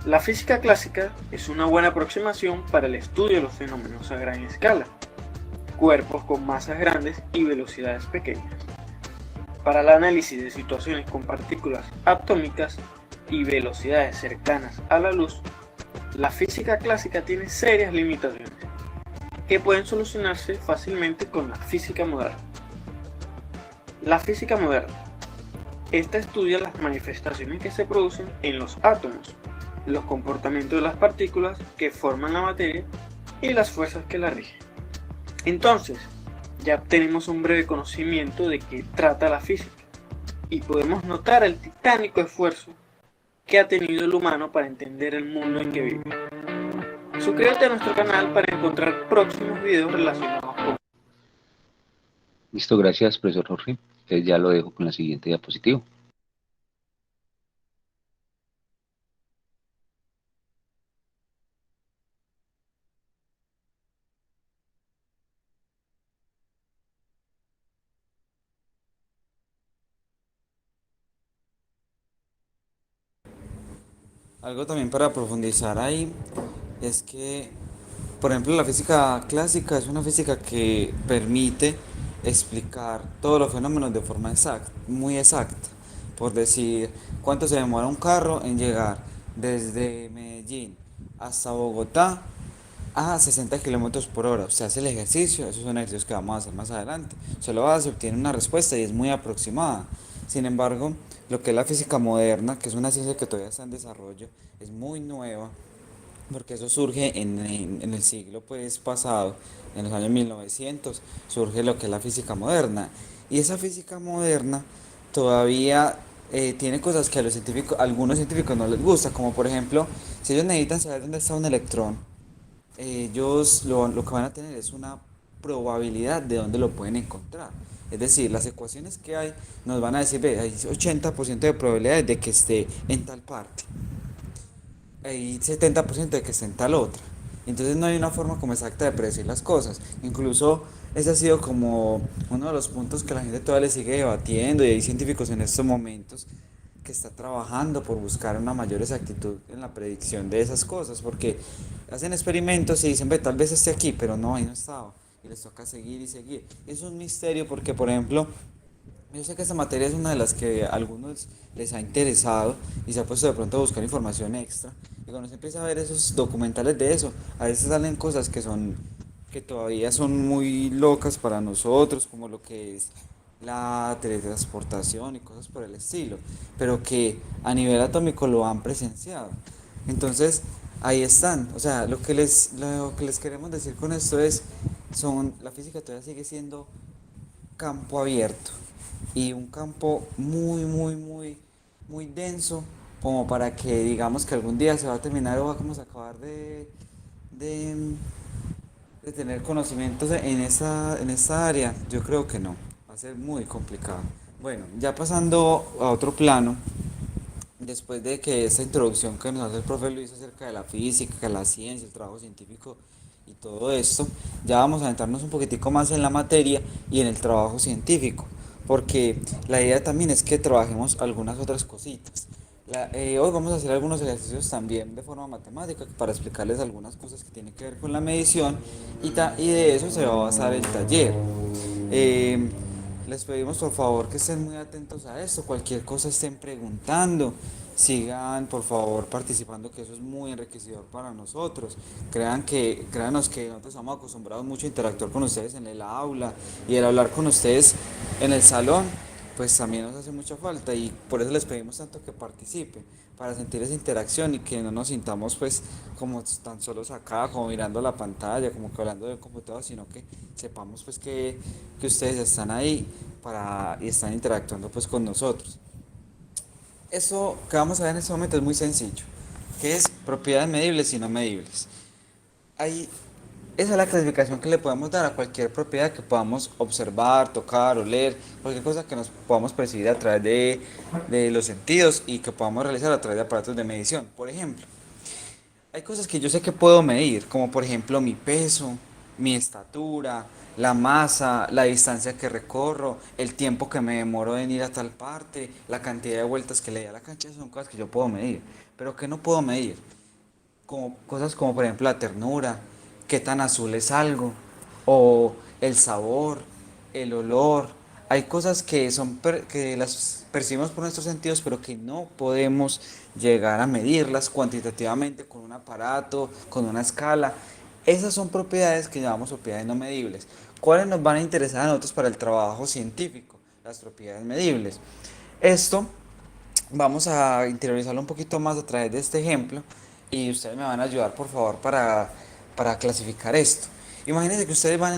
La física clásica es una buena aproximación para el estudio de los fenómenos a gran escala, cuerpos con masas grandes y velocidades pequeñas. Para el análisis de situaciones con partículas atómicas y velocidades cercanas a la luz, la física clásica tiene serias limitaciones, que pueden solucionarse fácilmente con la física moderna. La física moderna. Esta estudia las manifestaciones que se producen en los átomos, los comportamientos de las partículas que forman la materia y las fuerzas que la rigen. Entonces, ya tenemos un breve conocimiento de qué trata la física y podemos notar el titánico esfuerzo que ha tenido el humano para entender el mundo en que vive. Suscríbete a nuestro canal para encontrar próximos videos relacionados con... Listo, gracias, profesor Jorge. Entonces ya lo dejo con la siguiente diapositiva. Algo también para profundizar ahí es que, por ejemplo, la física clásica es una física que permite explicar todos los fenómenos de forma exacta, muy exacta. Por decir, cuánto se demora un carro en llegar desde Medellín hasta Bogotá a 60 kilómetros por hora. Se hace el ejercicio, esos son ejercicios que vamos a hacer más adelante. Se lo hace, obtiene una respuesta y es muy aproximada. Sin embargo, lo que es la física moderna, que es una ciencia que todavía está en desarrollo, es muy nueva, porque eso surge en el siglo pues, pasado, en los años 1900, surge lo que es la física moderna. Y esa física moderna todavía tiene cosas que a los científicos, a algunos científicos no les gusta, como por ejemplo, si ellos necesitan saber dónde está un electrón, ellos lo que van a tener es una probabilidad de dónde lo pueden encontrar. Es decir, las ecuaciones que hay nos van a decir, ve, hay 80% de probabilidades de que esté en tal parte, hay 70% de que esté en tal otra. Entonces no hay una forma como exacta de predecir las cosas. Incluso ese ha sido como uno de los puntos que la gente todavía le sigue debatiendo y hay científicos en estos momentos que está trabajando por buscar una mayor exactitud en la predicción de esas cosas, porque hacen experimentos y dicen, ve, tal vez esté aquí, pero no, ahí no estaba, y les toca seguir y seguir. Es un misterio porque, por ejemplo, Yo sé que esta materia es una de las que a algunos les ha interesado y se ha puesto de pronto a buscar información extra. Y cuando se empieza a ver esos documentales de eso, a veces salen cosas que todavía son muy locas para nosotros, como lo que es la teletransportación y cosas por el estilo, pero que a nivel atómico lo han presenciado. Entonces, ahí están. O sea, lo que les queremos decir con esto es, la física todavía sigue siendo campo abierto y un campo muy denso como para que digamos que algún día se va a terminar o vamos a acabar de, de tener conocimientos en esta área. Yo creo que no, va a ser muy complicado. Bueno, ya pasando a otro plano, después de que esta introducción que nos hace el profe Luis acerca de la física, la ciencia, el trabajo científico y todo esto, ya vamos a adentrarnos un poquitico más en la materia y en el trabajo científico, porque la idea también es que trabajemos algunas otras cositas. Hoy vamos a hacer algunos ejercicios también de forma matemática para explicarles algunas cosas que tienen que ver con la medición y de eso se va a basar el taller. Eh, Les pedimos por favor que estén muy atentos a esto, cualquier cosa estén preguntando, sigan por favor participando, que eso es muy enriquecedor para nosotros. Créanos que nosotros estamos acostumbrados mucho a interactuar con ustedes en el aula y el hablar con ustedes en el salón, pues también nos hace mucha falta y por eso les pedimos tanto que participen, para sentir esa interacción y que no nos sintamos pues como tan solos acá, como mirando la pantalla, como que hablando del computador, sino que sepamos pues que ustedes están ahí y están interactuando pues con nosotros. Eso que vamos a ver en este momento es muy sencillo, que es propiedades medibles y no medibles. Ahí, esa es la clasificación que le podemos dar a cualquier propiedad que podamos observar, tocar, oler, cualquier cosa que nos podamos percibir a través de los sentidos y que podamos realizar a través de aparatos de medición. Por ejemplo, hay cosas que yo sé que puedo medir, como por ejemplo mi peso, mi estatura, la masa, la distancia que recorro, el tiempo que me demoro en ir a tal parte, la cantidad de vueltas que le di a la cancha, son cosas que yo puedo medir, pero que no puedo medir como cosas como por ejemplo la ternura, qué tan azul es algo, o el sabor, el olor. Hay cosas que las percibimos por nuestros sentidos, pero que no podemos llegar a medirlas cuantitativamente con un aparato, con una escala. Esas son propiedades que llamamos propiedades no medibles. ¿Cuáles nos van a interesar a nosotros para el trabajo científico? Las propiedades medibles. Esto vamos a interiorizarlo un poquito más a través de este ejemplo y ustedes me van a ayudar por favor para clasificar esto. Imagínense que ustedes van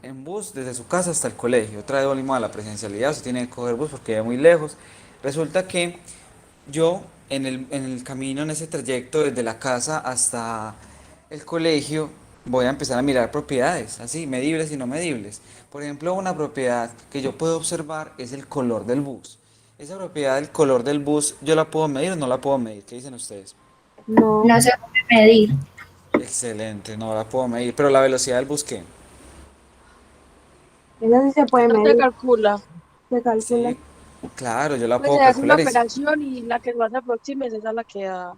en bus desde su casa hasta el colegio, otra vez volvimos a la presencialidad, usted tiene que coger bus porque vive muy lejos. Resulta que yo en el camino, en ese trayecto desde la casa hasta el colegio, voy a empezar a mirar propiedades, así, medibles y no medibles. Por ejemplo, una propiedad que yo puedo observar es el color del bus. Esa propiedad del color del bus, ¿yo la puedo medir o no la puedo medir? ¿Qué dicen ustedes? No, No se puede medir. Excelente, no la puedo medir. Pero la velocidad del bus, ¿qué? esa sí se puede No se medir, calcula. se calcula. Sí, claro, yo la Pues se puedo hace una calcular. operación y la que más se aproxime es esa la que da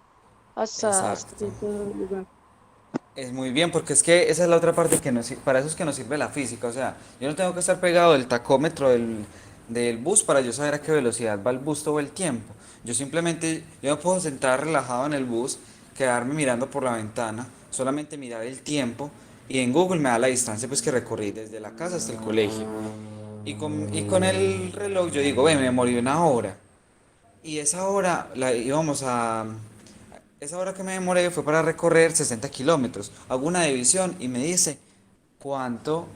hasta Exacto. cierto lugar. Es muy bien, porque es que esa es la otra parte para eso es que nos sirve la física. O sea, yo no tengo que estar pegado del tacómetro del bus para yo saber a qué velocidad va el bus todo el tiempo. Yo me puedo sentar relajado en el bus, quedarme mirando por la ventana, solamente mirar el tiempo y en Google me da la distancia pues que recorrí desde la casa hasta el colegio. Y con el reloj yo digo, me morí una hora. Y esa hora que me demoré fue para recorrer 60 kilómetros. Hago una división y me dice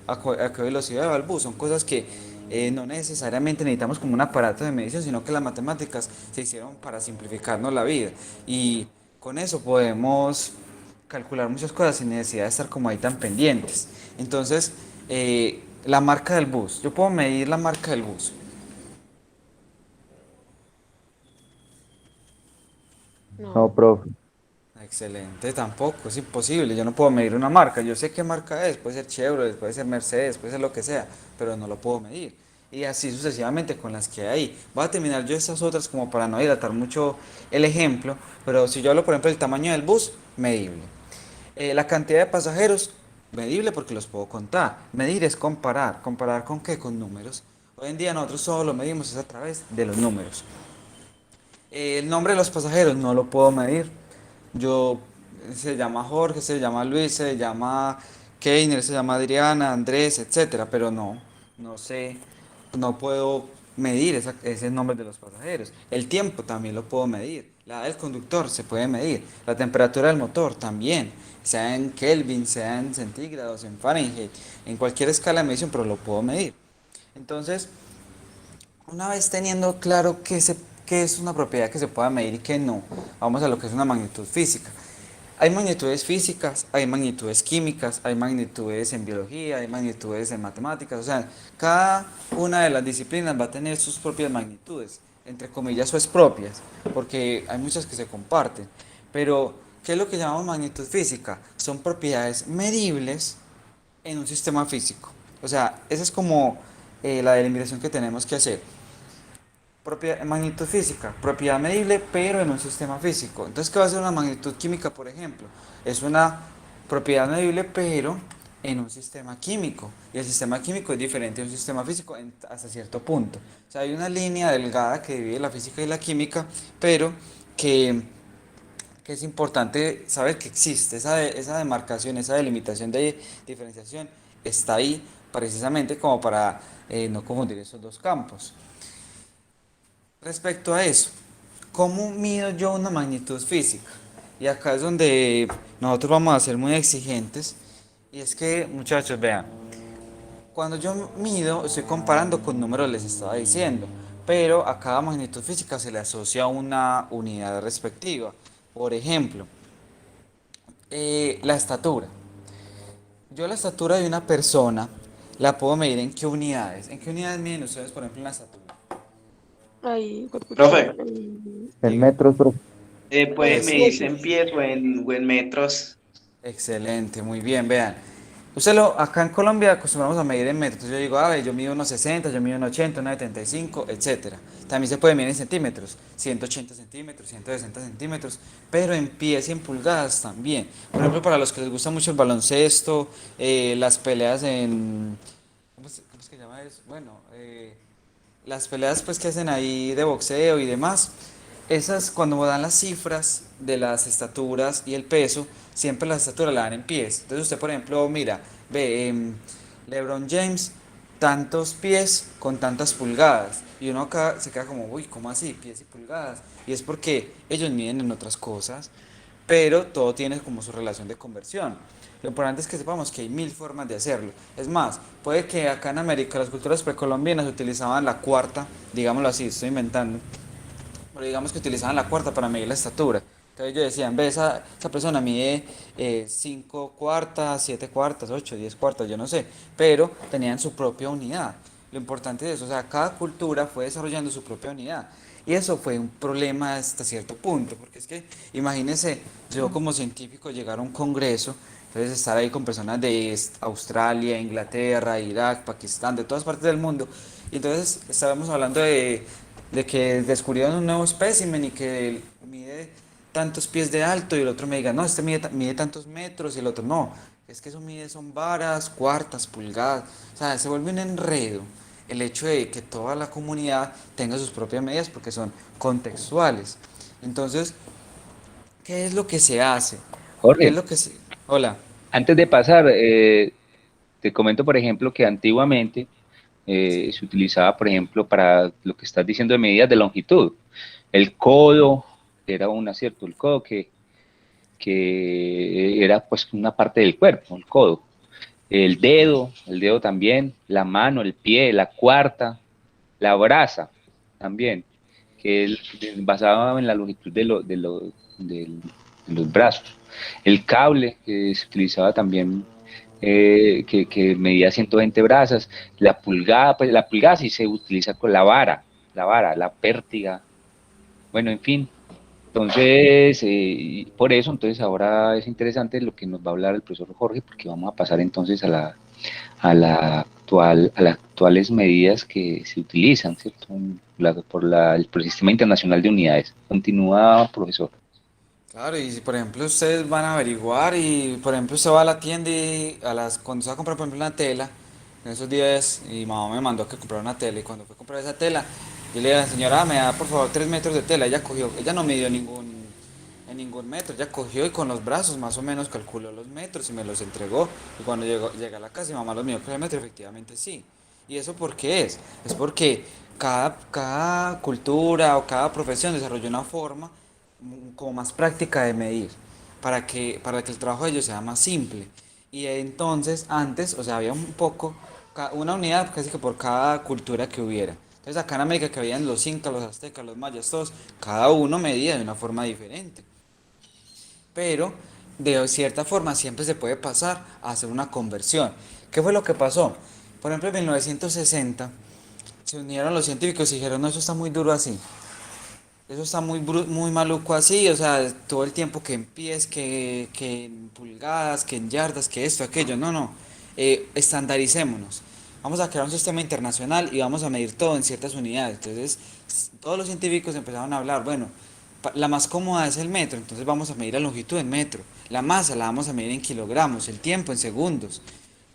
a qué velocidad va el bus. Son cosas que no necesariamente necesitamos como un aparato de medición, sino que las matemáticas se hicieron para simplificarnos la vida. Y con eso podemos calcular muchas cosas sin necesidad de estar como ahí tan pendientes. Entonces, la marca del bus. Yo puedo medir la marca del bus. No, No. profe. Excelente, tampoco, es imposible, yo no puedo medir una marca, yo sé qué marca es, puede ser Chevrolet, puede ser Mercedes, puede ser lo que sea, pero no lo puedo medir. Y así sucesivamente con las que hay. Voy a terminar yo estas otras como para no dilatar mucho el ejemplo, pero si yo hablo por ejemplo del tamaño del bus, medible. La cantidad de pasajeros, medible porque los puedo contar. Medir es comparar, ¿comparar con qué? Con números. Hoy en día nosotros solo lo medimos es a través de los números. El nombre de los pasajeros no lo puedo medir. Yo se llama Jorge, se llama Luis, se llama Keiner, se llama Adriana, Andrés, etcétera, pero no sé, no puedo medir ese nombre de los pasajeros. El tiempo también lo puedo medir. La edad del conductor se puede medir. La temperatura del motor también, sea en Kelvin, sea en centígrados, en Fahrenheit, en cualquier escala de medición, pero lo puedo medir. Entonces, una vez teniendo claro qué es una propiedad que se pueda medir y qué no, vamos a lo que es una magnitud física. Hay magnitudes físicas, hay magnitudes químicas, hay magnitudes en biología, hay magnitudes en matemáticas, o sea, cada una de las disciplinas va a tener sus propias magnitudes, entre comillas, pues propias, porque hay muchas que se comparten. Pero, ¿qué es lo que llamamos magnitud física? Son propiedades medibles en un sistema físico. O sea, esa es como la delimitación que tenemos que hacer. Magnitud física, propiedad medible, pero en un sistema físico. Entonces, ¿qué va a ser una magnitud química, por ejemplo? Es una propiedad medible, pero en un sistema químico. Y el sistema químico es diferente a un sistema físico hasta cierto punto. O sea, hay una línea delgada que divide la física y la química, pero que, que es importante saber que existe. Esa demarcación, esa delimitación de diferenciación está ahí precisamente como para no confundir esos dos campos. Respecto a eso, ¿cómo mido yo una magnitud física? Y acá es donde nosotros vamos a ser muy exigentes. Y es que, muchachos, vean, cuando yo mido, estoy comparando con números, les estaba diciendo, pero a cada magnitud física se le asocia una unidad respectiva. Por ejemplo, la estatura. Yo la estatura de una persona la puedo medir en qué unidades. ¿En qué unidades miden ustedes, por ejemplo, en la estatura? Ay, juepucha. Profe, En Diga. metros, profe. puede Eso. medirse en pies o en metros. Excelente, muy bien, vean. Acá en Colombia acostumbramos a medir en metros. Yo digo, a ver, yo mido unos 60, yo mido unos 80, unos 75, etcétera. También se puede medir en centímetros, 180 centímetros, 160 centímetros, pero en pies y en pulgadas también. Por ejemplo, para los que les gusta mucho el baloncesto, las peleas en... cómo es que llama eso? Bueno, las peleas pues que hacen ahí de boxeo y demás, esas cuando dan las cifras de las estaturas y el peso, siempre las estaturas la dan en pies. Entonces usted, por ejemplo, mira, ve, LeBron James, tantos pies con tantas pulgadas. Y uno acá se queda como, uy, ¿cómo así? Pies y pulgadas. Y es porque ellos miden en otras cosas, pero todo tiene como su relación de conversión. Lo importante es que sepamos que hay mil formas de hacerlo. Es más, puede que acá en América las culturas precolombinas utilizaban la cuarta, digámoslo así, estoy inventando, pero digamos que utilizaban la cuarta para medir la estatura. Entonces ellos decían, ve, esa persona mide 5 cuartas, 7 cuartas, 8, 10 cuartas, yo no sé, pero tenían su propia unidad. Lo importante es eso, o sea, cada cultura fue desarrollando su propia unidad. Y eso fue un problema hasta cierto punto, porque es que imagínense, yo como científico llegar a un congreso, entonces estar ahí con personas de Australia, Inglaterra, Irak, Pakistán, de todas partes del mundo, y entonces estábamos hablando de que descubrieron un nuevo espécimen y que mide tantos pies de alto y el otro me diga, no, este mide tantos metros y el otro no, es que eso mide son varas, cuartas, pulgadas, o sea, se vuelve un enredo el hecho de que toda la comunidad tenga sus propias medidas porque son contextuales. Entonces, ¿qué es lo que se hace? ¿Qué es Jorge, lo que se... Hola. antes de pasar, te comento, por ejemplo, que antiguamente se utilizaba, por ejemplo, para lo que estás diciendo de medidas de longitud. El codo era un acierto, el codo que era pues una parte del cuerpo, el codo. El dedo también, la mano, el pie, la cuarta, la brasa también, que es basado en la longitud de los brazos. El cable, que se utilizaba también, que medía 120 brazas. La pulgada sí se utiliza con la pértiga, bueno, en fin. Entonces, por eso, entonces ahora es interesante lo que nos va a hablar el profesor Jorge, porque vamos a pasar entonces a las actuales medidas que se utilizan, ¿cierto? Por el Sistema Internacional de Unidades. Continúa, profesor. Claro, y si por ejemplo ustedes van a averiguar y por ejemplo usted va a la tienda y cuando se va a comprar por ejemplo una tela, en esos días mi mamá me mandó a que comprara una tela y cuando fue a comprar esa tela, yo le dije, señora, me da por favor 3 metros de tela. Ella cogió, ella no midió en ningún metro, ella cogió y con los brazos más o menos calculó los metros y me los entregó. Y cuando llegué a la casa, mi mamá los midió con el metro, efectivamente sí. ¿Y eso por qué es? Es porque cada cultura o cada profesión desarrolló una forma como más práctica de medir para que el trabajo de ellos sea más simple. Y entonces antes, o sea, había un poco, una unidad casi que por cada cultura que hubiera. Entonces acá en América que habían los incas, los aztecas, los mayas, todos, cada uno medía de una forma diferente. Pero de cierta forma siempre se puede pasar a hacer una conversión. ¿Qué fue lo que pasó? Por ejemplo, en 1960 se unieron los científicos y dijeron, no, eso está muy duro así. Eso está muy maluco así, o sea, todo el tiempo que en pies, que en pulgadas, que en yardas, que esto, aquello. No, no. Estandaricémonos. Vamos a crear un sistema internacional y vamos a medir todo en ciertas unidades. Entonces, todos los científicos empezaron a hablar, bueno, la más cómoda es el metro, entonces vamos a medir la longitud en metro. La masa la vamos a medir en kilogramos, el tiempo en segundos,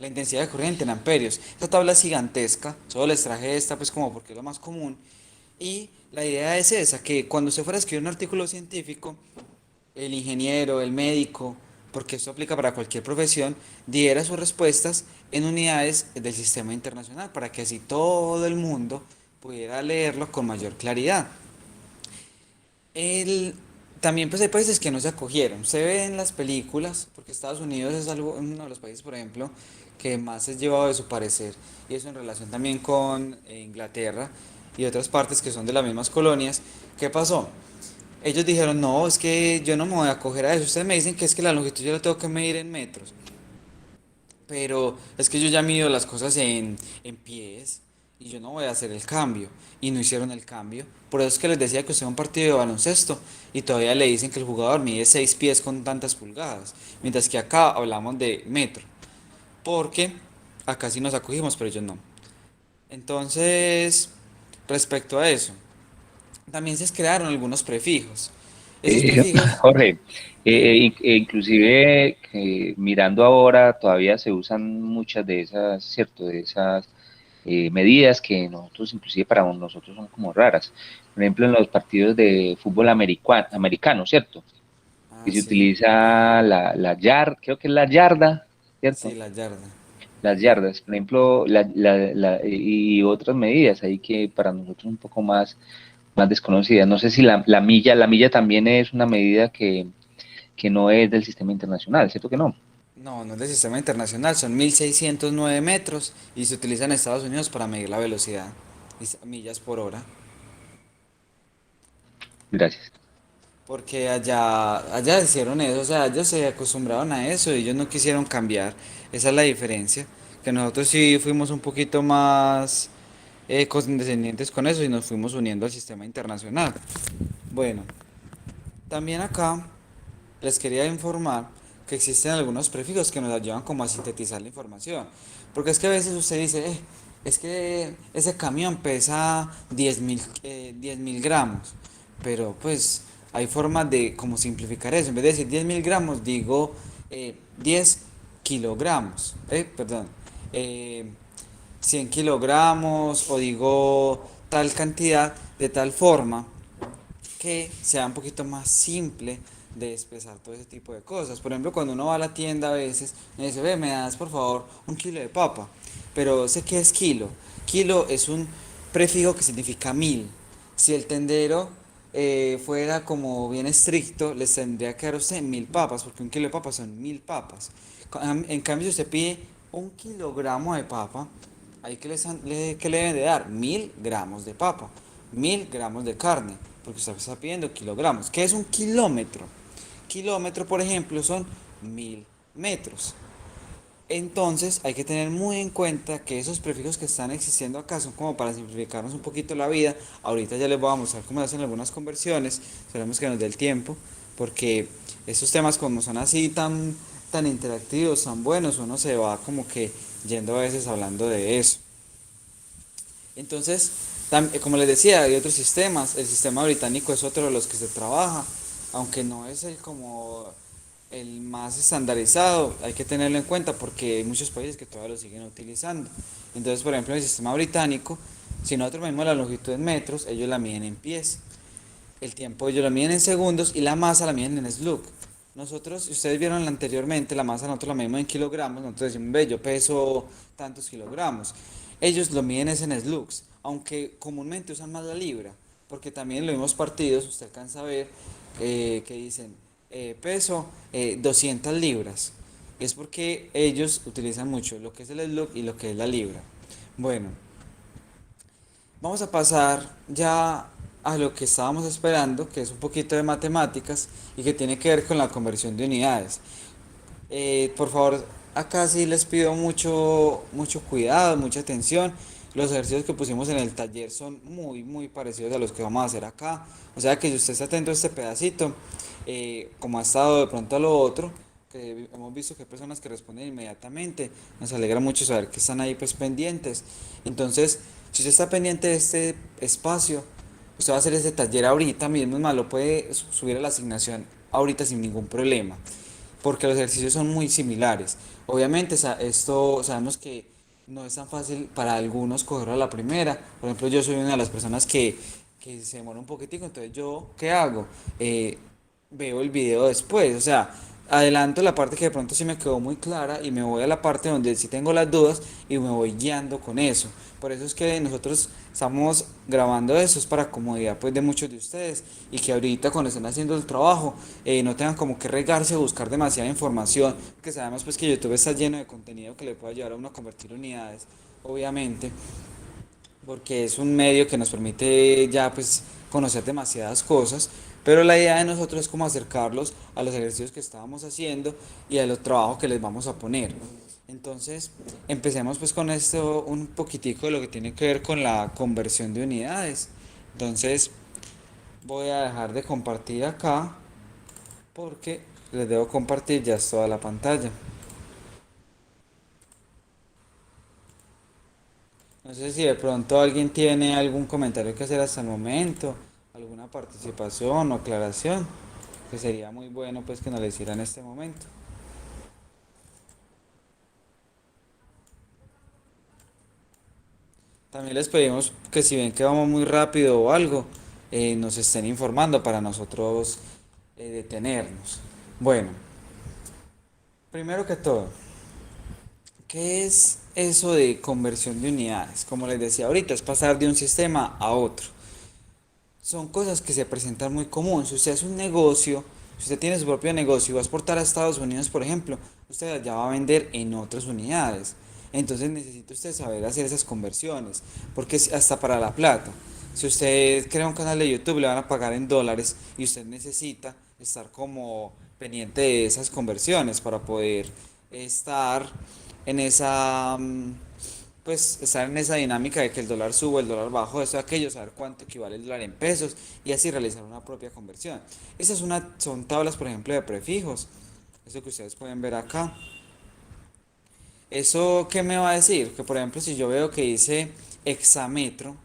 la intensidad de corriente en amperios. Esta tabla es gigantesca, solo les traje esta pues como porque es lo más común. Y la idea es esa, que cuando se fuera a escribir un artículo científico, el ingeniero, el médico, porque esto aplica para cualquier profesión, diera sus respuestas en unidades del sistema internacional, para que así todo el mundo pudiera leerlo con mayor claridad. El, también pues hay países que no se acogieron. Se ve en las películas, porque Estados Unidos es uno de los países, por ejemplo, que más es llevado de su parecer, y eso en relación también con Inglaterra y otras partes que son de las mismas colonias. ¿Qué pasó? Ellos dijeron, no, es que yo no me voy a acoger a eso. Ustedes me dicen que es que la longitud yo la tengo que medir en metros, pero es que yo ya mido las cosas en pies y yo no voy a hacer el cambio. Y no hicieron el cambio. Por eso es que les decía que usted va a un partido de baloncesto y todavía le dicen que el jugador mide 6 pies con tantas pulgadas. Mientras que acá hablamos de metro. Porque acá sí nos acogimos, pero ellos no. Entonces, respecto a eso, también se crearon algunos prefijos. Esos prefijos, Jorge, inclusive mirando ahora todavía se usan muchas de esas, ¿cierto? De esas medidas que nosotros, inclusive para nosotros son como raras. Por ejemplo, en los partidos de fútbol americano, ¿cierto? Que se sí, utiliza la yard, creo que es la yarda, sí, ¿cierto? la yarda. Las yardas, por ejemplo, y otras medidas ahí que para nosotros un poco más desconocidas. No sé si la milla también es una medida que no es del sistema internacional, ¿cierto que no? No, no es del sistema internacional, son 1609 metros y se utiliza en Estados Unidos para medir la velocidad, millas por hora, Gracias. porque allá hicieron eso, o sea, ellos se acostumbraron a eso y ellos no quisieron cambiar, esa es la diferencia, que nosotros sí fuimos un poquito más condescendientes con eso y nos fuimos uniendo al sistema internacional. Bueno, también acá les quería informar que existen algunos prefijos que nos ayudan como a sintetizar la información. Porque es que a veces usted dice, es que ese camión pesa 10.000 gramos. Pero pues hay formas de como simplificar eso. En vez de decir 10.000 gramos, digo 10 kilogramos. Perdón. eh, 100 kilogramos o digo tal cantidad de tal forma que sea un poquito más simple de expresar todo ese tipo de cosas. Por ejemplo, cuando uno va a la tienda a veces, me dice, ve, me das por favor 1 kilo de papa. Pero sé qué es kilo. Kilo es un prefijo que significa 1000. Si el tendero fuera como bien estricto, les tendría que dar a usted 1000 papas, porque 1 kilo de papas son 1000 papas. En cambio, si usted pide 1 kilogramo de papa, ahí que le deben de dar 1000 gramos de papa, 1000 gramos de carne, porque usted está pidiendo kilogramos. ¿Qué es un kilómetro? Kilómetro, por ejemplo, son 1000 metros. Entonces hay que tener muy en cuenta que esos prefijos que están existiendo acá son como para simplificarnos un poquito la vida. Ahorita ya les voy a mostrar cómo hacen algunas conversiones, esperemos que nos dé el tiempo, porque esos temas como son así tan interactivos, tan buenos, uno se va como que yendo a veces hablando de eso. Entonces, como les decía, hay otros sistemas. El sistema británico es otro de los que se trabaja, aunque no es el como el más estandarizado, hay que tenerlo en cuenta porque hay muchos países que todavía lo siguen utilizando. Entonces, por ejemplo, en el sistema británico, si nosotros medimos la longitud en metros, ellos la miden en pies. El tiempo ellos lo miden en segundos y la masa la miden en slug. Nosotros, si ustedes vieron anteriormente, la masa nosotros la medimos en kilogramos, nosotros decimos, ve, yo peso tantos kilogramos. Ellos lo miden es en slugs, aunque comúnmente usan más la libra, porque también en los mismos partidos usted alcanza a ver que dicen peso 200 libras. Es porque ellos utilizan mucho lo que es el slug y lo que es la libra. Bueno, vamos a pasar ya a lo que estábamos esperando, que es un poquito de matemáticas y que tiene que ver con la conversión de unidades. Por favor, acá sí les pido mucho cuidado, mucha atención. Los ejercicios que pusimos en el taller son muy parecidos a los que vamos a hacer acá. O sea que si usted está atento a este pedacito, como ha estado de pronto a lo otro, que hemos visto que hay personas que responden inmediatamente, nos alegra mucho saber que están ahí pues pendientes. Entonces, si usted está pendiente de este espacio, usted va a hacer este taller ahorita mismo, es más, lo puede subir a la asignación ahorita sin ningún problema, porque los ejercicios son muy similares. Obviamente, esto sabemos que no es tan fácil para algunos cogerlo a la primera. Por ejemplo, yo soy una de las personas que se demora un poquitico, entonces yo, ¿qué hago? Veo el video después, o sea, adelanto la parte que de pronto sí me quedó muy clara y me voy a la parte donde sí tengo las dudas y me voy guiando con eso. Por eso es que nosotros estamos grabando eso, es para comodidad pues de muchos de ustedes y que ahorita cuando estén haciendo el trabajo no tengan como que regarse a buscar demasiada información, que sabemos pues que YouTube está lleno de contenido que le puede ayudar a uno a convertir unidades, obviamente, porque es un medio que nos permite ya pues conocer demasiadas cosas, pero la idea de nosotros es como acercarlos a los ejercicios que estábamos haciendo y a los trabajos que les vamos a poner. Entonces, empecemos pues con esto un poquitico de lo que tiene que ver con la conversión de unidades. Entonces, voy a dejar de compartir acá porque les debo compartir ya toda la pantalla. No sé si de pronto alguien tiene algún comentario que hacer hasta el momento, alguna participación o aclaración, que sería muy bueno pues que nos lo hiciera en este momento. También les pedimos que si ven que vamos muy rápido o algo, nos estén informando para nosotros detenernos. Bueno, primero que todo, ¿qué es eso de conversión de unidades? Como les decía ahorita, es pasar de un sistema a otro. Son cosas que se presentan muy común. Si usted es un negocio, si usted tiene su propio negocio y va a exportar a Estados Unidos, por ejemplo, usted ya va a vender en otras unidades. Entonces necesita usted saber hacer esas conversiones, porque es hasta para la plata. Si usted crea un canal de YouTube, le van a pagar en dólares y usted necesita estar como pendiente de esas conversiones para poder estar en esa pues estar en esa dinámica de que el dólar sube, el dólar bajo, eso aquello, saber cuánto equivale el dólar en pesos y así realizar una propia conversión. Son tablas, por ejemplo, de prefijos, eso que ustedes pueden ver acá. ¿Eso qué me va a decir? Que por ejemplo, si yo veo que dice hexametro,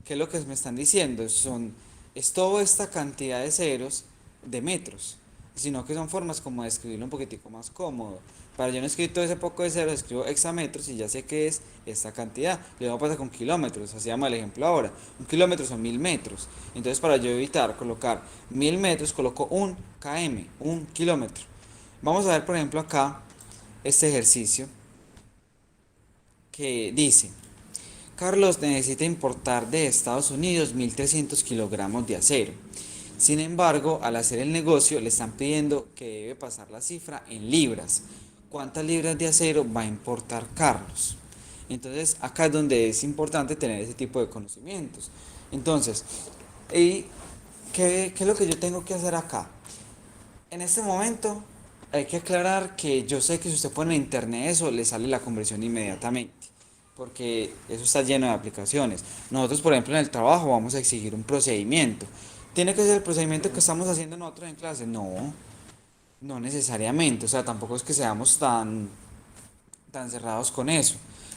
¿qué es lo que me están diciendo? Es toda esta cantidad de ceros de metros, sino que son formas como de escribirlo un poquitico más cómodo. Para yo no escribir todo ese poco de ceros, escribo hexametros y ya sé que es esta cantidad. Lo mismo pasa con kilómetros, así llama el ejemplo ahora. Un kilómetro son 1000 metros. Entonces para yo evitar colocar 1000 metros, coloco un km, un kilómetro. Vamos a ver por ejemplo acá este ejercicio que dice: Carlos necesita importar de Estados Unidos 1300 kilogramos de acero. Sin embargo, al hacer el negocio le están pidiendo que debe pasar la cifra en libras. ¿Cuántas libras de acero va a importar Carlos? Entonces, acá es donde es importante tener ese tipo de conocimientos. Entonces, ¿qué es lo que yo tengo que hacer acá? En este momento hay que aclarar que yo sé que si usted pone en internet eso, le sale la conversión inmediatamente, porque eso está lleno de aplicaciones. Nosotros, por ejemplo, en el trabajo vamos a exigir un procedimiento. ¿Tiene que ser el procedimiento que estamos haciendo nosotros en clase? No, no necesariamente, o sea, tampoco es que seamos tan cerrados con eso,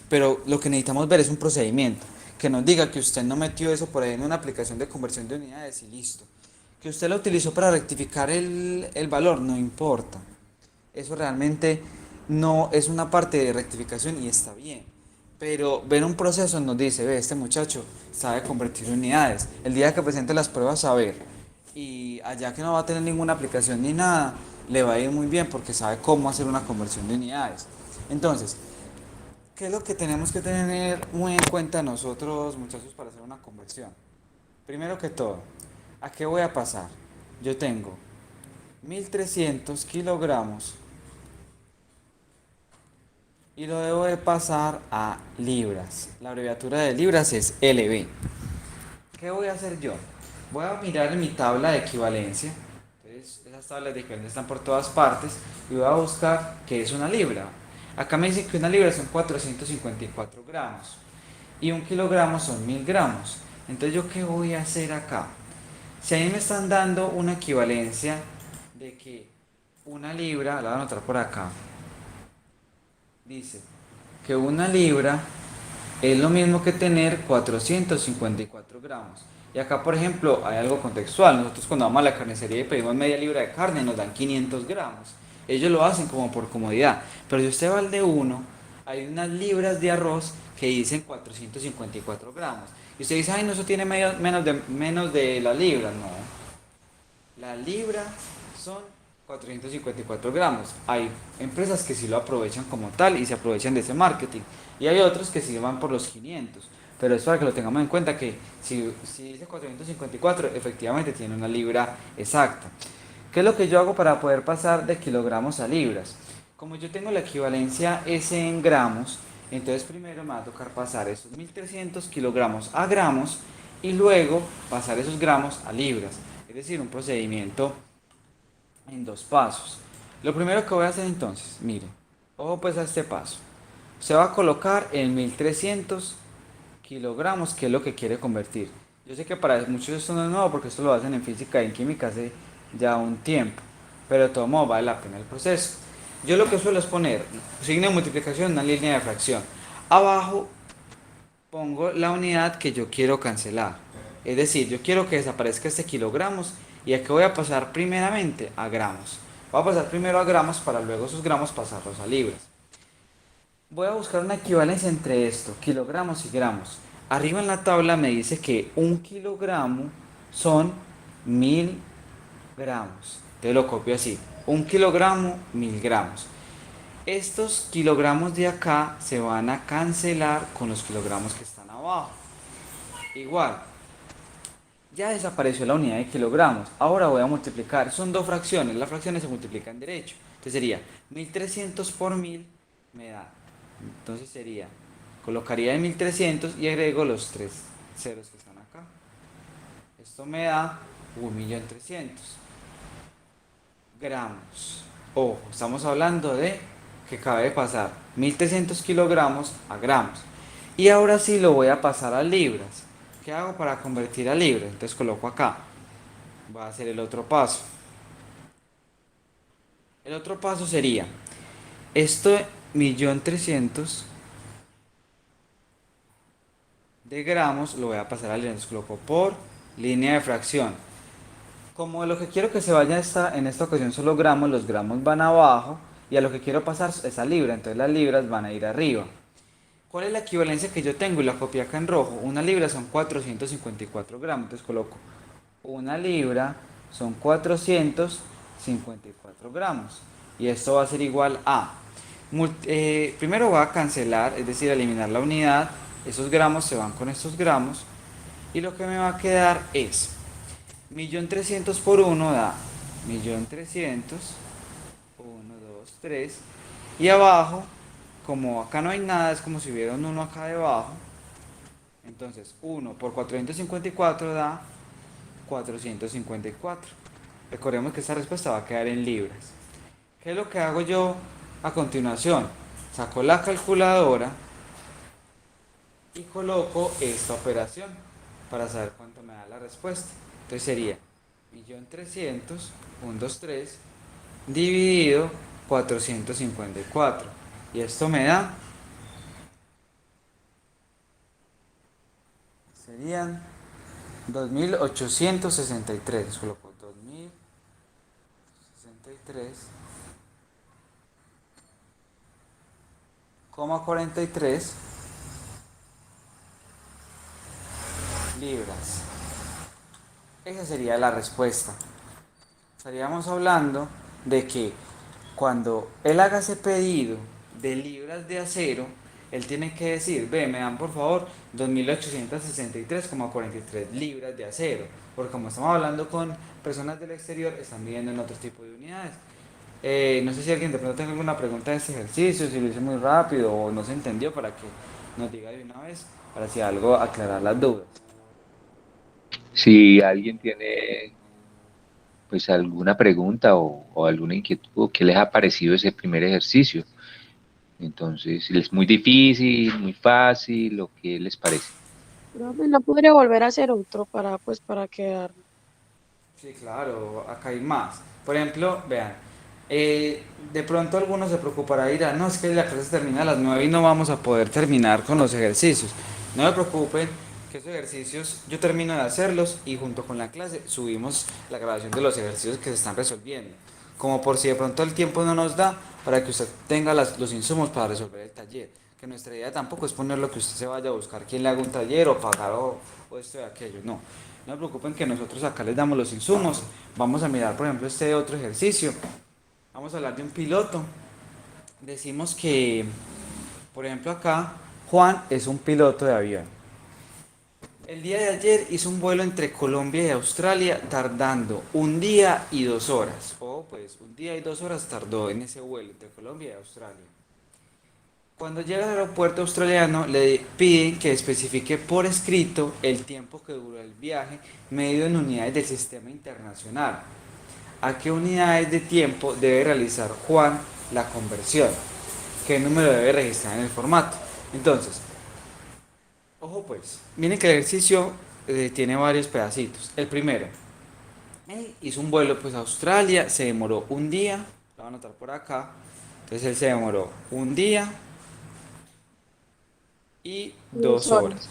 pero lo que necesitamos ver es un procedimiento, que nos diga que usted no metió eso por ahí en una aplicación de conversión de unidades y listo, Que usted lo utilizó para rectificar el valor, no importa. Eso realmente no es una parte de rectificación y está bien. Pero ver un proceso nos dice, ve, este muchacho sabe convertir unidades. El día que presente las pruebas, a ver. Y allá que no va a tener ninguna aplicación ni nada, le va a ir muy bien porque sabe cómo hacer una conversión de unidades. Entonces, ¿qué es lo que tenemos que tener muy en cuenta nosotros, muchachos, para hacer una conversión? Primero que todo, ¿a qué voy a pasar? Yo tengo 1300 kilogramos y lo debo de pasar a libras. La abreviatura de libras es LB. ¿Qué voy a hacer yo? Voy a mirar en mi tabla de equivalencia. Entonces, esas tablas de equivalencia están por todas partes y voy a buscar qué es una libra. Acá me dicen que una libra son 454 gramos y un kilogramo son 1000 gramos. Entonces, ¿yo qué voy a hacer acá? Si a mí me están dando una equivalencia de que una libra, la voy a anotar por acá, dice que una libra es lo mismo que tener 454 gramos. Y acá, por ejemplo, hay algo contextual. Nosotros cuando vamos a la carnicería y pedimos media libra de carne, nos dan 500 gramos. Ellos lo hacen como por comodidad. Pero si usted va al de uno, hay unas libras de arroz que dicen 454 gramos. Y usted dice, ay, no, eso tiene menos de la libra. No. La libra son 454 gramos. Hay empresas que sí lo aprovechan como tal y se aprovechan de ese marketing. Y hay otros que sí van por los 500. Pero es para que lo tengamos en cuenta que si dice 454, efectivamente tiene una libra exacta. ¿Qué es lo que yo hago para poder pasar de kilogramos a libras? Como yo tengo la equivalencia S en gramos, entonces primero me va a tocar pasar esos 1300 kilogramos a gramos y luego pasar esos gramos a libras. Es decir, un procedimiento en dos pasos. Lo primero que voy a hacer entonces, mire, ojo pues a este paso. Se va a colocar en 1300 kilogramos, que es lo que quiere convertir. Yo sé que para muchos esto no es nuevo porque esto lo hacen en física y en química hace ya un tiempo, pero de todo modo vale la pena el proceso. Yo lo que suelo es poner signo de multiplicación, una línea de fracción. Abajo pongo la unidad que yo quiero cancelar. Es decir, yo quiero que desaparezca este kilogramos y aquí voy a pasar primeramente a gramos. Voy a pasar primero a gramos para luego esos gramos pasarlos a libras. Voy a buscar una equivalencia entre esto, kilogramos y gramos. Arriba en la tabla me dice que un kilogramo son 1000 gramos. Te lo copio así. Un kilogramo, 1000 gramos. Estos kilogramos de acá se van a cancelar con los kilogramos que están abajo. Igual, ya desapareció la unidad de kilogramos. Ahora voy a multiplicar. Son dos fracciones. Las fracciones se multiplican derecho. Entonces sería 1300 por 1000 me da. Entonces sería, colocaría en 1300 y agrego los tres ceros que están acá. Esto me da 1.300.000 gramos. Ojo, estamos hablando de que cabe de pasar 1300 kilogramos a gramos. Y ahora sí lo voy a pasar a libras. ¿Qué hago para convertir a libras? Entonces coloco acá. Voy a hacer el otro paso. El otro paso sería, esto 1.300.000 de gramos lo voy a pasar a libras. Entonces coloco por línea de fracción. Como lo que quiero que se vaya en esta ocasión solo gramos, los gramos van abajo y a lo que quiero pasar es a libra, entonces las libras van a ir arriba. ¿Cuál es la equivalencia que yo tengo? Y la copié acá en rojo. Una libra son 454 gramos, entonces coloco una libra son 454 gramos y esto va a ser igual a primero voy a cancelar, es decir, eliminar la unidad. Esos gramos se van con estos gramos y lo que me va a quedar es 1.300.000 por 1 da 1.300.000, 1, 2, 3, y abajo, como acá no hay nada, es como si hubiera un 1 acá debajo, entonces 1 por 454 da 454. Recordemos que esta respuesta va a quedar en libras. ¿Qué es lo que hago yo a continuación? Saco la calculadora y coloco esta operación para saber cuánto me da la respuesta. Entonces sería 1.300.000, 1, 2, 3, dividido 454. Y esto me da, serían 2.863. Coloco 3,43 libras. Esa sería la respuesta. Estaríamos hablando de que cuando él haga ese pedido de libras de acero, él tiene que decir, ve, me dan por favor 2.863,43 libras de acero, porque como estamos hablando con personas del exterior, están midiendo en otro tipo de unidades. No sé si alguien de pronto tenga alguna pregunta de este ejercicio, si lo hice muy rápido o no se entendió, para que nos diga de una vez, para si algo aclarar las dudas. Si alguien tiene pues alguna pregunta o alguna inquietud, ¿qué les ha parecido ese primer ejercicio? Entonces, si es muy difícil, muy fácil, ¿o qué les parece? Profe, no podría volver a hacer otro para quedar. Sí, claro, acá hay más. Por ejemplo, vean, de pronto algunos se preocupará y dirán, no, es que la clase termina a las 9 y no vamos a poder terminar con los ejercicios. No me preocupen, que esos ejercicios yo termino de hacerlos y junto con la clase subimos la grabación de los ejercicios que se están resolviendo. Como por si de pronto el tiempo no nos da para que usted tenga los insumos para resolver el taller. Que nuestra idea tampoco es ponerlo que usted se vaya a buscar quien le haga un taller o pagar o esto y aquello, no. No se preocupen que nosotros acá les damos los insumos. Vamos a mirar, por ejemplo, este otro ejercicio. Vamos a hablar de un piloto. Decimos que, por ejemplo, acá, Juan es un piloto de avión. El día de ayer hizo un vuelo entre Colombia y Australia tardando 1 día y 2 horas. Pues 1 día y 2 horas tardó en ese vuelo entre Colombia y Australia. Cuando llega al aeropuerto australiano le piden que especifique por escrito el tiempo que duró el viaje medido en unidades del sistema internacional. ¿A qué unidades de tiempo debe realizar Juan la conversión? ¿Qué número debe registrar en el formato? Entonces, ojo pues, miren que el ejercicio tiene varios pedacitos. El primero, él hizo un vuelo pues a Australia, se demoró 1 día, lo voy a anotar por acá. Entonces él se demoró 1 día y 2 horas.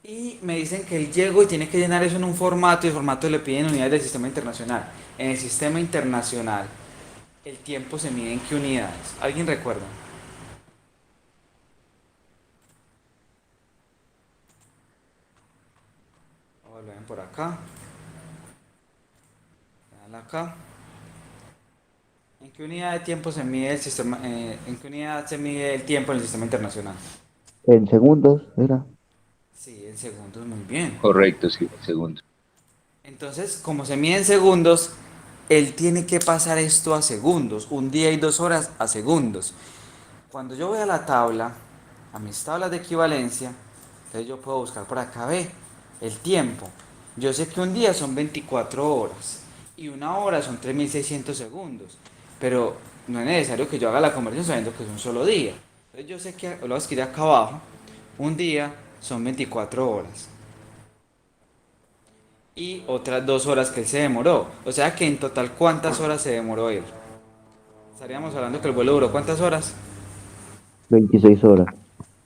Y me dicen que él llegó y tiene que llenar eso en un formato y el formato le piden unidades del sistema internacional. En el sistema internacional, el tiempo se mide en qué unidades. ¿Alguien recuerda? Lo ven por acá. Vean acá. ¿En qué unidad de tiempo se mide el sistema? ¿En qué unidad se mide el tiempo en el sistema internacional? En segundos, era. Sí, en segundos, muy bien. Correcto, sí, segundo. Entonces, como se mide en segundos, él tiene que pasar esto a segundos, 1 día y 2 horas a segundos. Cuando yo voy a la tabla, a mis tablas de equivalencia, entonces yo puedo buscar por acá, ve, el tiempo. Yo sé que un día son 24 horas y 1 hora son 3.600 segundos, pero no es necesario que yo haga la conversión sabiendo que es un solo día. Entonces yo sé que, lo voy a escribir acá abajo, un día son 24 horas. Y otras 2 horas que él se demoró. O sea que en total, ¿cuántas horas se demoró él? Estaríamos hablando que el vuelo duró ¿cuántas horas? 26 horas.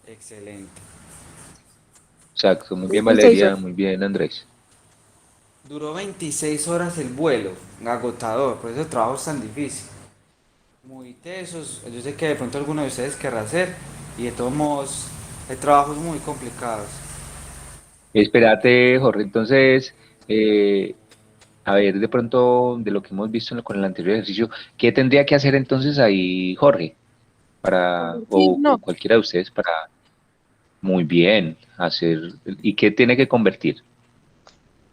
Excelente. Exacto, muy bien 26 Valeria, horas. muy bien Andrés. Duró 26 horas el vuelo, agotador, por eso el trabajo es tan difícil. Muy tesos, yo sé que de pronto alguno de ustedes querrá hacer y de todos modos el trabajo es muy complicado. Espérate, Jorge, entonces, a ver, de pronto, de lo que hemos visto con el anterior ejercicio, ¿qué tendría que hacer entonces ahí Jorge? Convertir, O no. cualquiera de ustedes para, muy bien, hacer, ¿y qué tiene que convertir?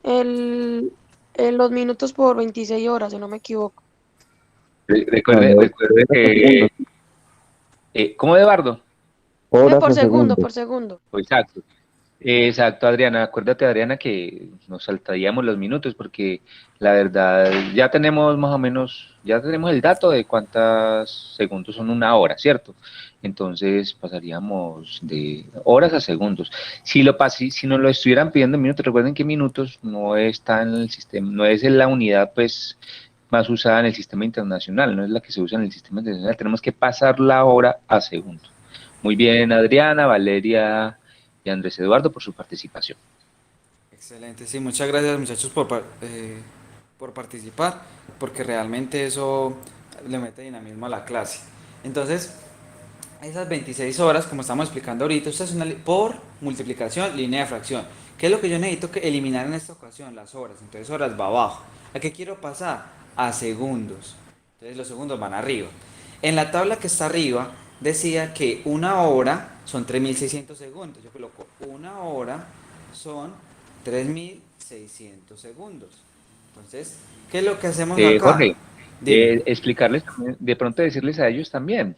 El, los minutos por 26 horas, si no me equivoco. No, Recuerde horas a que, segundos. ¿cómo Eduardo? Horas Por a segundo, segundos. por segundo. Exacto. Exacto, Adriana. Acuérdate, Adriana, que nos saltaríamos los minutos porque la verdad ya tenemos más o menos, ya tenemos el dato de cuántos segundos son 1 hora, ¿cierto? Entonces pasaríamos de horas a segundos. Si nos lo estuvieran pidiendo en minutos, recuerden que minutos no está en el sistema, no es en la unidad pues más usada en el sistema internacional, no es la que se usa en el sistema internacional. Tenemos que pasar la hora a segundos. Muy bien, Adriana, Valeria y Andrés Eduardo por su participación. Excelente, sí, muchas gracias muchachos por participar, porque realmente eso le mete dinamismo a la clase. Entonces, esas 26 horas, como estamos explicando ahorita, esto es por multiplicación, línea de fracción. ¿Qué es lo que yo necesito que eliminar en esta ocasión? Las horas. Entonces horas va abajo. ¿A qué quiero pasar? A segundos. Entonces los segundos van arriba. En la tabla que está arriba decía que una hora son 3600 segundos. Yo coloco una hora son 3600 segundos. Entonces, ¿qué es lo que hacemos acá? Jorge, Dime. explicarles, de pronto decirles a ellos también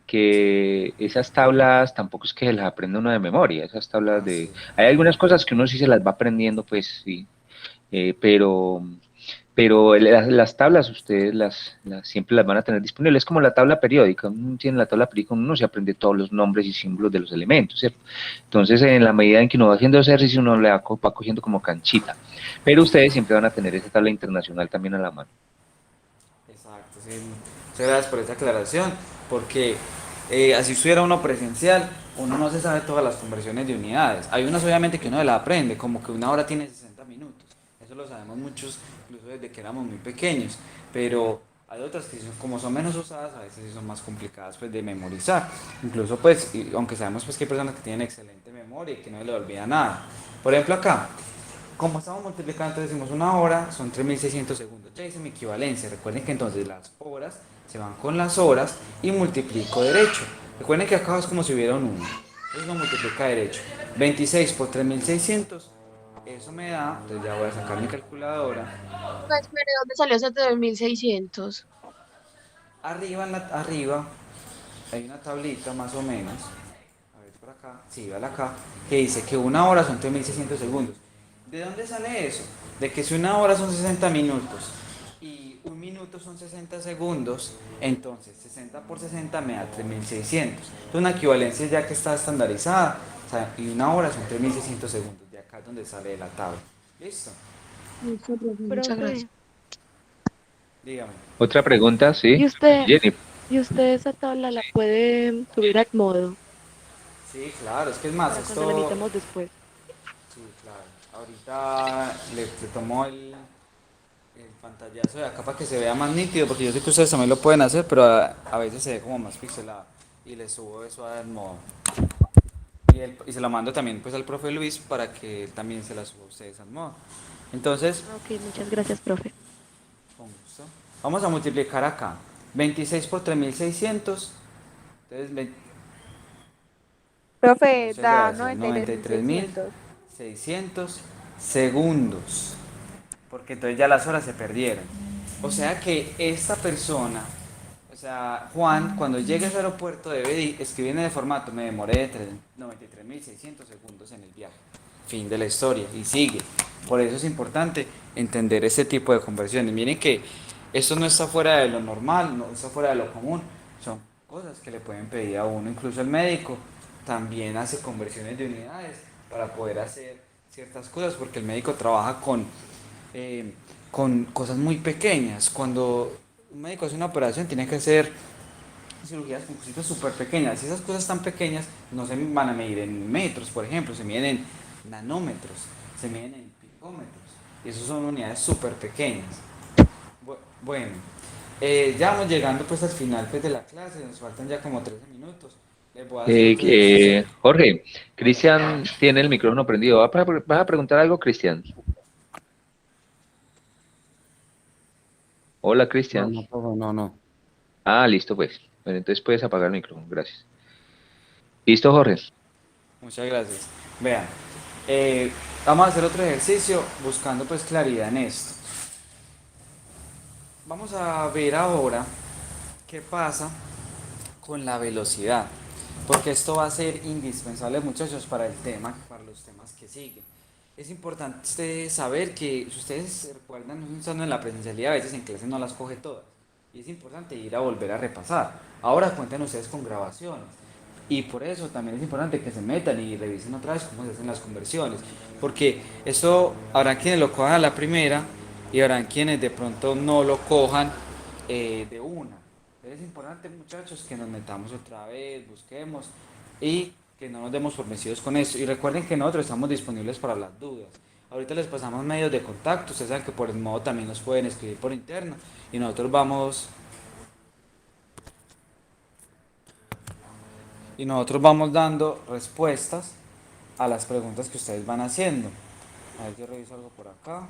que esas tablas tampoco es que se las aprenda uno de memoria, esas tablas Ah, de... sí. Hay algunas cosas que uno sí se las va aprendiendo, pues sí, pero las tablas ustedes siempre las van a tener disponibles, es como la tabla periódica, uno tiene la tabla periódica, uno no se aprende todos los nombres y símbolos de los elementos, ¿cierto? Entonces, en la medida en que uno va haciendo ejercicio, uno le va cogiendo como canchita, pero ustedes siempre van a tener esa tabla internacional también a la mano. Exacto, sí. Muchas gracias por esa aclaración, porque así estuviera uno presencial, uno no se sabe todas las conversiones de unidades. Hay unas obviamente que uno la aprende, como que una hora tiene 60 minutos. Eso lo sabemos muchos, incluso desde que éramos muy pequeños. Pero hay otras que como son menos usadas, a veces sí son más complicadas pues, de memorizar. Incluso pues, aunque sabemos pues que hay personas que tienen excelente memoria y que no se les olvida nada. Por ejemplo acá, como estamos multiplicando, entonces decimos una hora son 3600 segundos. Ya hice mi equivalencia. Recuerden que entonces las horas se van con las horas y multiplico derecho. Recuerden que acá es como si hubiera un 1. Entonces lo multiplica derecho. 26 por 3600. Eso me da, entonces ya voy a sacar mi calculadora. Pues, pero ¿de dónde salió ese 3600? Arriba hay una tablita más o menos. A ver por acá, sí, vale acá, que dice que una hora son 3600 segundos. ¿De dónde sale eso? De que si una hora son 60 minutos y un minuto son 60 segundos, entonces 60 por 60 me da 3600. Entonces una equivalencia ya que está estandarizada, o sea, y una hora son 3600 segundos. De acá es donde sale la tabla. ¿Listo? Listo, profe, muchas Profe, gracias. Dígame. Otra pregunta, ¿y sí, usted, Jenny. y usted esa tabla la puede subir a modo Sí, claro, es que es más, para cuando la esto... necesitemos después? Sí, claro. Ahorita le tomo el pantallazo de acá para que se vea más nítido, porque yo sé que ustedes también lo pueden hacer, pero a veces se ve como más pixelado. Y le subo eso a modo. Y se lo mando también pues al profe Luis para que él también se la suba a ustedes al modo. Entonces, Ok, muchas gracias, profe. con gusto. Vamos a multiplicar acá. 26 por 3600. Entonces, Profe, muchas da gracias. 93.600. 93.600 segundos. Porque entonces ya las horas se perdieron. O sea que esta persona, o sea, Juan, cuando llegue al aeropuerto debe escribir en el formato, me demoré 93.600 segundos en el viaje. Fin de la historia. Y sigue. Por eso es importante entender ese tipo de conversiones. Miren que esto no está fuera de lo normal, no está fuera de lo común. Son cosas que le pueden pedir a uno. Incluso el médico también hace conversiones de unidades para poder hacer ciertas cosas, porque el médico trabaja con cosas muy pequeñas. Cuando un médico hace una operación, tiene que hacer cirugías con cositas súper pequeñas. Y esas cosas tan pequeñas no se van a medir en metros, por ejemplo, se miden en nanómetros, se miden en picómetros. Y eso son unidades súper pequeñas. Bueno, ya vamos llegando pues al final pues, de la clase, nos faltan ya como 13 minutos. Les voy a hacer otro ejercicio. Jorge, Cristian tiene el micrófono prendido. ¿Vas a preguntar algo, Cristian? Hola, No, Cristian. no, profe, no, no. Ah, listo, pues. Bueno, entonces puedes apagar el micrófono, gracias. ¿Listo, Jorge? Muchas gracias. Vean, vamos a hacer otro ejercicio buscando pues claridad en esto. Vamos a ver ahora qué pasa con la velocidad, porque esto va a ser indispensable, muchachos, para el tema, para los temas que siguen. Es importante saber que, si ustedes se recuerdan, no estando en la presencialidad, a veces en clase no las coge todas, y es importante ir a volver a repasar. Ahora cuenten ustedes con grabaciones, y por eso también es importante que se metan y revisen otra vez cómo se hacen las conversiones, porque esto habrá quienes lo cojan a la primera, y habrán quienes de pronto no lo cojan de una. Es importante, muchachos, que nos metamos otra vez, busquemos y que no nos demos por vencidos con esto. Y recuerden que nosotros estamos disponibles para las dudas. Ahorita les pasamos medios de contacto, ustedes saben que por el modo también nos pueden escribir por interno y nosotros vamos dando respuestas a las preguntas que ustedes van haciendo. A ver, yo reviso algo por acá.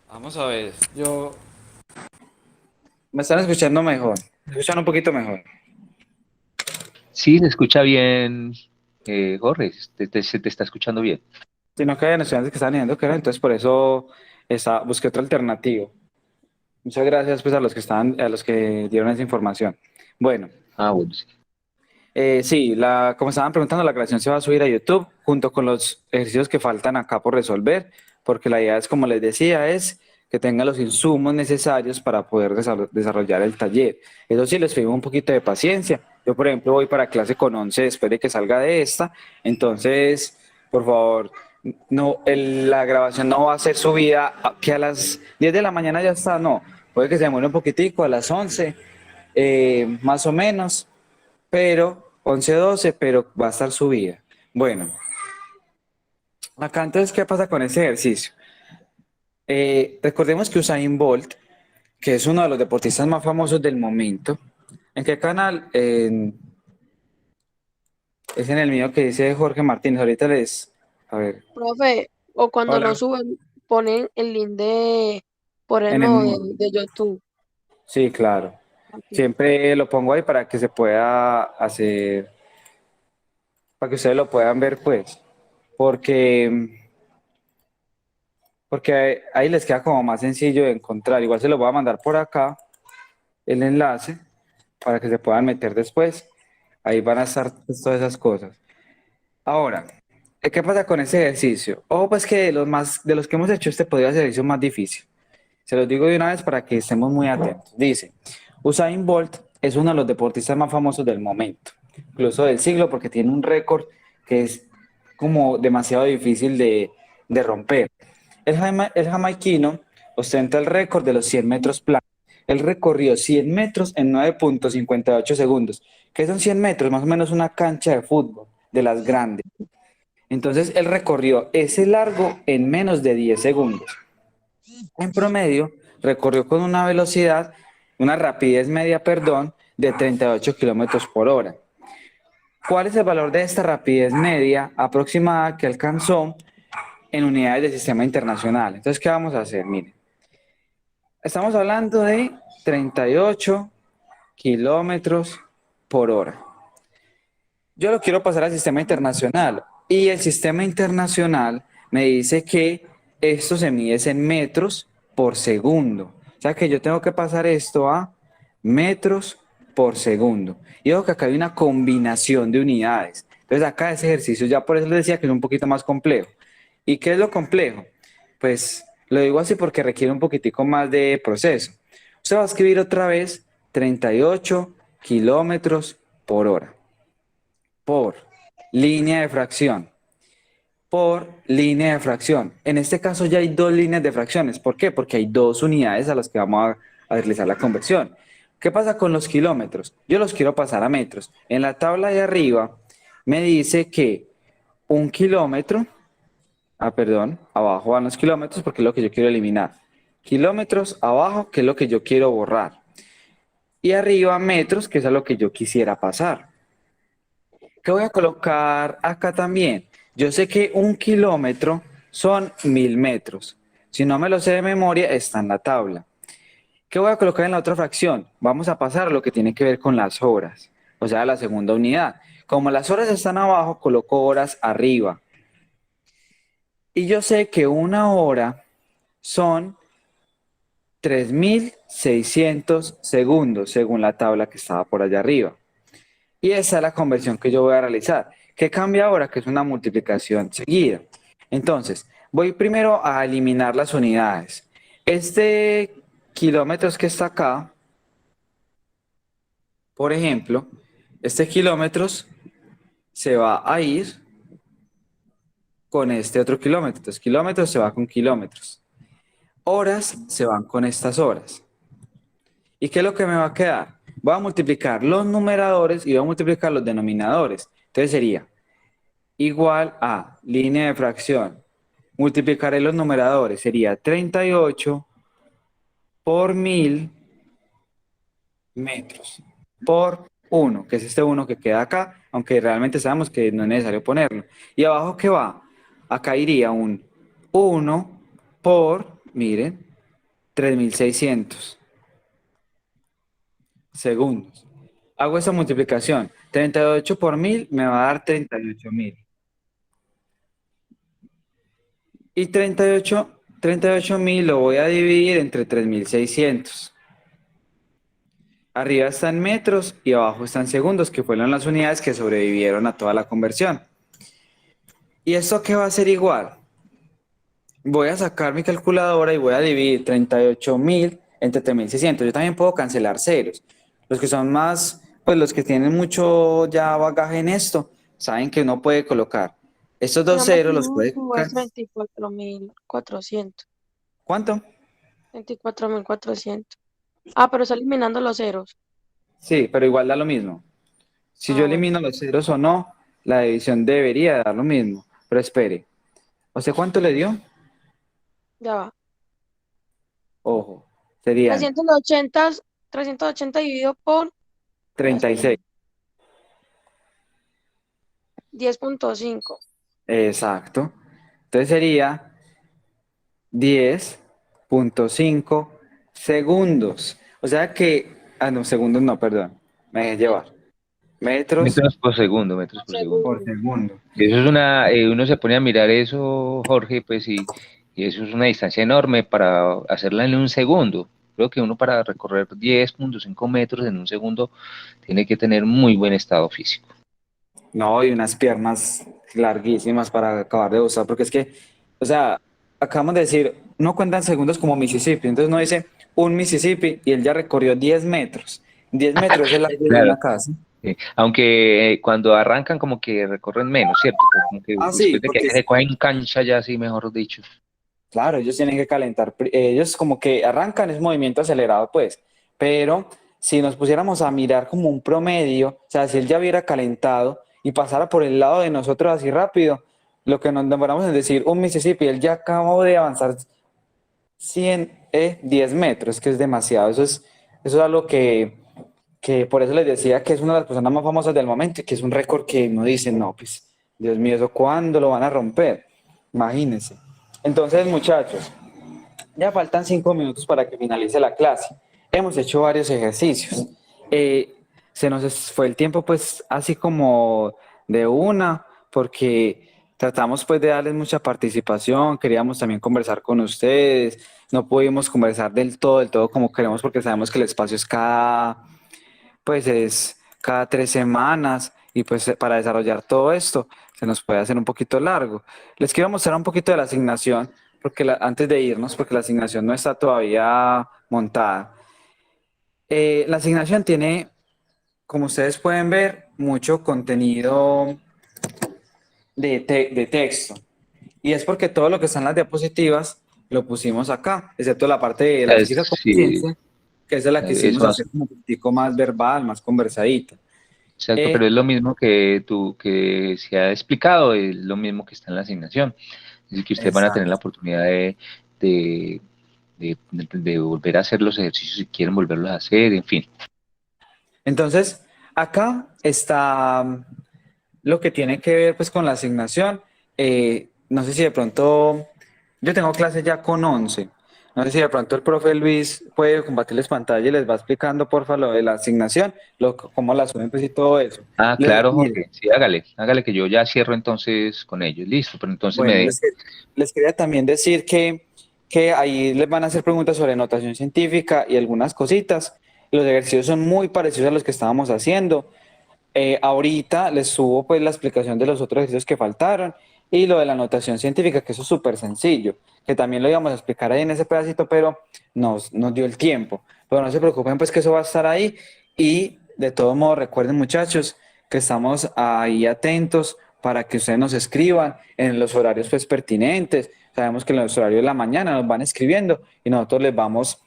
Vamos a ver, ¿me están escuchando mejor? ¿Me escuchan un poquito mejor? Sí, se escucha bien, Jorge, se te está escuchando bien. Sino que hay estudiantes que están yendo, que entonces por eso busqué otra alternativa. Muchas gracias pues a los que dieron esa información. Bueno, Ah, bueno, sí. sí, como estaban preguntando, la creación se va a subir a YouTube junto con los ejercicios que faltan acá por resolver, porque la idea es, como les decía, es que tengan los insumos necesarios para poder desarrollar el taller. Eso sí, les pido un poquito de paciencia. Yo, por ejemplo, voy para clase con 11 después de que salga de esta, entonces, por favor, no, la grabación no va a ser subida que a las 10 de la mañana ya está, no. Puede que se demore un poquitico, a las 11, más o menos, pero 11 12, pero va a estar subida. Bueno, acá entonces, ¿qué pasa con ese ejercicio? Recordemos que Usain Bolt, que es uno de los deportistas más famosos del momento, ¿en qué canal? Es en el mío que dice Jorge Martínez. Ahorita a ver, Profe, o cuando lo hola. suben, ponen el link por el En medio el, de YouTube. sí, claro. Ok. Siempre lo pongo ahí para que se pueda hacer, para que ustedes lo puedan ver, pues, porque, porque ahí les queda como más sencillo de encontrar. Igual se lo voy a mandar por acá, el enlace, para que se puedan meter después. Ahí van a estar pues, todas esas cosas. Ahora, ¿qué pasa con ese ejercicio? Ojo, pues que de los que hemos hecho este podría ser el ejercicio más difícil. Se los digo de una vez para que estemos muy atentos. Dice, Usain Bolt es uno de los deportistas más famosos del momento, incluso del siglo, porque tiene un récord que es como demasiado difícil de romper. El jamaiquino ostenta el récord de los 100 metros planos. Él recorrió 100 metros en 9,58 segundos. ¿Qué son 100 metros? Más o menos una cancha de fútbol, de las grandes. Entonces, él recorrió ese largo en menos de 10 segundos. En promedio, recorrió con una rapidez media, perdón, de 38 kilómetros por hora. ¿Cuál es el valor de esta rapidez media aproximada que alcanzó en unidades del sistema internacional? Entonces, ¿qué vamos a hacer? Miren, estamos hablando de 38 kilómetros por hora. Yo lo quiero pasar al sistema internacional y el sistema internacional me dice que esto se mide en metros por segundo. O sea que yo tengo que pasar esto a metros por segundo. Y ojo que acá hay una combinación de unidades. Entonces acá ese ejercicio, ya por eso les decía que es un poquito más complejo. ¿Y qué es lo complejo? Pues lo digo así porque requiere un poquitico más de proceso. Usted va a escribir otra vez 38 kilómetros por hora por línea de fracción, por línea de fracción. En este caso ya hay dos líneas de fracciones. ¿Por qué? Porque hay dos unidades a las que vamos a realizar la conversión. ¿Qué pasa con los kilómetros? Yo los quiero pasar a metros. En la tabla de arriba me dice que un kilómetro, perdón, abajo van los kilómetros porque es lo que yo quiero eliminar. Kilómetros abajo, que es lo que yo quiero borrar. Y arriba metros, que es a lo que yo quisiera pasar. ¿Qué voy a colocar acá también? Yo sé que un kilómetro son 1000 metros. Si no me lo sé de memoria, está en la tabla. ¿Qué voy a colocar en la otra fracción? Vamos a pasar a lo que tiene que ver con las horas, o sea, la segunda unidad. Como las horas están abajo, coloco horas arriba. Y yo sé que una hora son 3600 segundos, según la tabla que estaba por allá arriba. Y esa es la conversión que yo voy a realizar. ¿Qué cambia ahora? Que es una multiplicación seguida. Entonces, voy primero a eliminar las unidades. Este kilómetros que está acá, por ejemplo, este kilómetros se va a ir con este otro kilómetro. Entonces, kilómetros se va con kilómetros. Horas se van con estas horas. ¿Y qué es lo que me va a quedar? Voy a multiplicar los numeradores y voy a multiplicar los denominadores. Entonces sería igual a línea de fracción. Multiplicaré los numeradores. Sería 38 por 1000 metros por 1, que es este 1 que queda acá, aunque realmente sabemos que no es necesario ponerlo. ¿Y abajo qué va? Acá iría un 1 por, miren, 3600 segundos. Hago esa multiplicación. 38 por 1000 me va a dar 38.000. Y 38.000 lo voy a dividir entre 3600. Arriba están metros y abajo están segundos, que fueron las unidades que sobrevivieron a toda la conversión. ¿Y esto qué va a ser igual? Voy a sacar mi calculadora y voy a dividir 38.000 entre 3.600. Yo también puedo cancelar ceros. Los que son más, pues los que tienen mucho ya bagaje en esto, saben que uno puede colocar estos dos Digamos, ceros, el los puede... último es 24.400. ¿Cuánto? 24.400. Ah, pero está eliminando los ceros. Sí, pero igual da lo mismo. Si yo Ah, bueno, elimino los ceros o no, la división debería dar lo mismo. Pero espere, ¿usted cuánto le dio? ya va. Ojo, serían 380, 380 dividido por, 36. 10.5. Exacto. Entonces sería 10.5 segundos. O sea que, no, segundos no, perdón. Me dejé llevar. Metros Metros por segundo. por segundo. Eso es uno se pone a mirar eso, Jorge, pues y eso es una distancia enorme para hacerla en un segundo. Creo que uno para recorrer 10.5 metros en un segundo tiene que tener muy buen estado físico. No, y unas piernas larguísimas para acabar de usar, porque es que, o sea, acabamos de decir, no cuentan segundos como Mississippi, entonces no dice un Mississippi y él ya recorrió 10 metros. 10 metros es el largo de Claro, una casa. aunque cuando arrancan como que recorren menos, ¿cierto? Pues como que Ah, sí, después de que porque se cogen cancha ya así, mejor dicho. claro, ellos tienen que calentar, ellos como que arrancan es movimiento acelerado, pues, pero si nos pusiéramos a mirar como un promedio, o sea, si él ya hubiera calentado y pasara por el lado de nosotros así rápido, lo que nos demoramos en decir un Mississippi, él ya acabó de avanzar 10 metros, que es demasiado, eso es algo que por eso les decía que es una de las personas más famosas del momento y que es un récord que uno dice, no, pues, Dios mío, ¿eso cuándo lo van a romper? Imagínense. Entonces, muchachos, ya faltan 5 minutos para que finalice la clase. Hemos hecho varios ejercicios. Se nos fue el tiempo pues así como de una, porque tratamos pues de darles mucha participación, queríamos también conversar con ustedes, no pudimos conversar del todo como queremos porque sabemos que el espacio es cada 3 semanas y pues para desarrollar todo esto se nos puede hacer un poquito largo. Les quiero mostrar un poquito de la asignación porque antes de irnos, porque la asignación no está todavía montada. La asignación tiene, como ustedes pueden ver, mucho contenido de texto. Y es porque todo lo que está en las diapositivas lo pusimos acá, excepto la parte de la física con Sí, ciencia, que es de la que hicimos eso hacer como un poquitico más verbal, más conversadita. exacto, Eh, pero es lo mismo que se ha explicado, es lo mismo que está en la asignación. Es decir, que ustedes van a tener la exacto. oportunidad de, de volver a hacer los ejercicios si quieren volverlos a hacer, en fin. Entonces, acá está lo que tiene que ver pues con la asignación. No sé si de pronto, yo tengo clase ya con 11. No sé si de pronto el profe Luis puede compartirles pantalla y les va explicando, porfa, lo de la asignación, cómo la suben pues y todo eso. Ah, claro, Miren, Jorge, sí, hágale que yo ya cierro entonces con ellos, listo, pero entonces bueno, les quería también decir que ahí les van a hacer preguntas sobre notación científica y algunas cositas. Los ejercicios son muy parecidos a los que estábamos haciendo. Ahorita les subo pues la explicación de los otros ejercicios que faltaron y lo de la notación científica, que eso es súper sencillo, que también lo íbamos a explicar ahí en ese pedacito, pero nos dio el tiempo. Pero no se preocupen pues que eso va a estar ahí y de todos modos recuerden muchachos que estamos ahí atentos para que ustedes nos escriban en los horarios pues pertinentes. Sabemos que en los horarios de la mañana nos van escribiendo y nosotros les vamos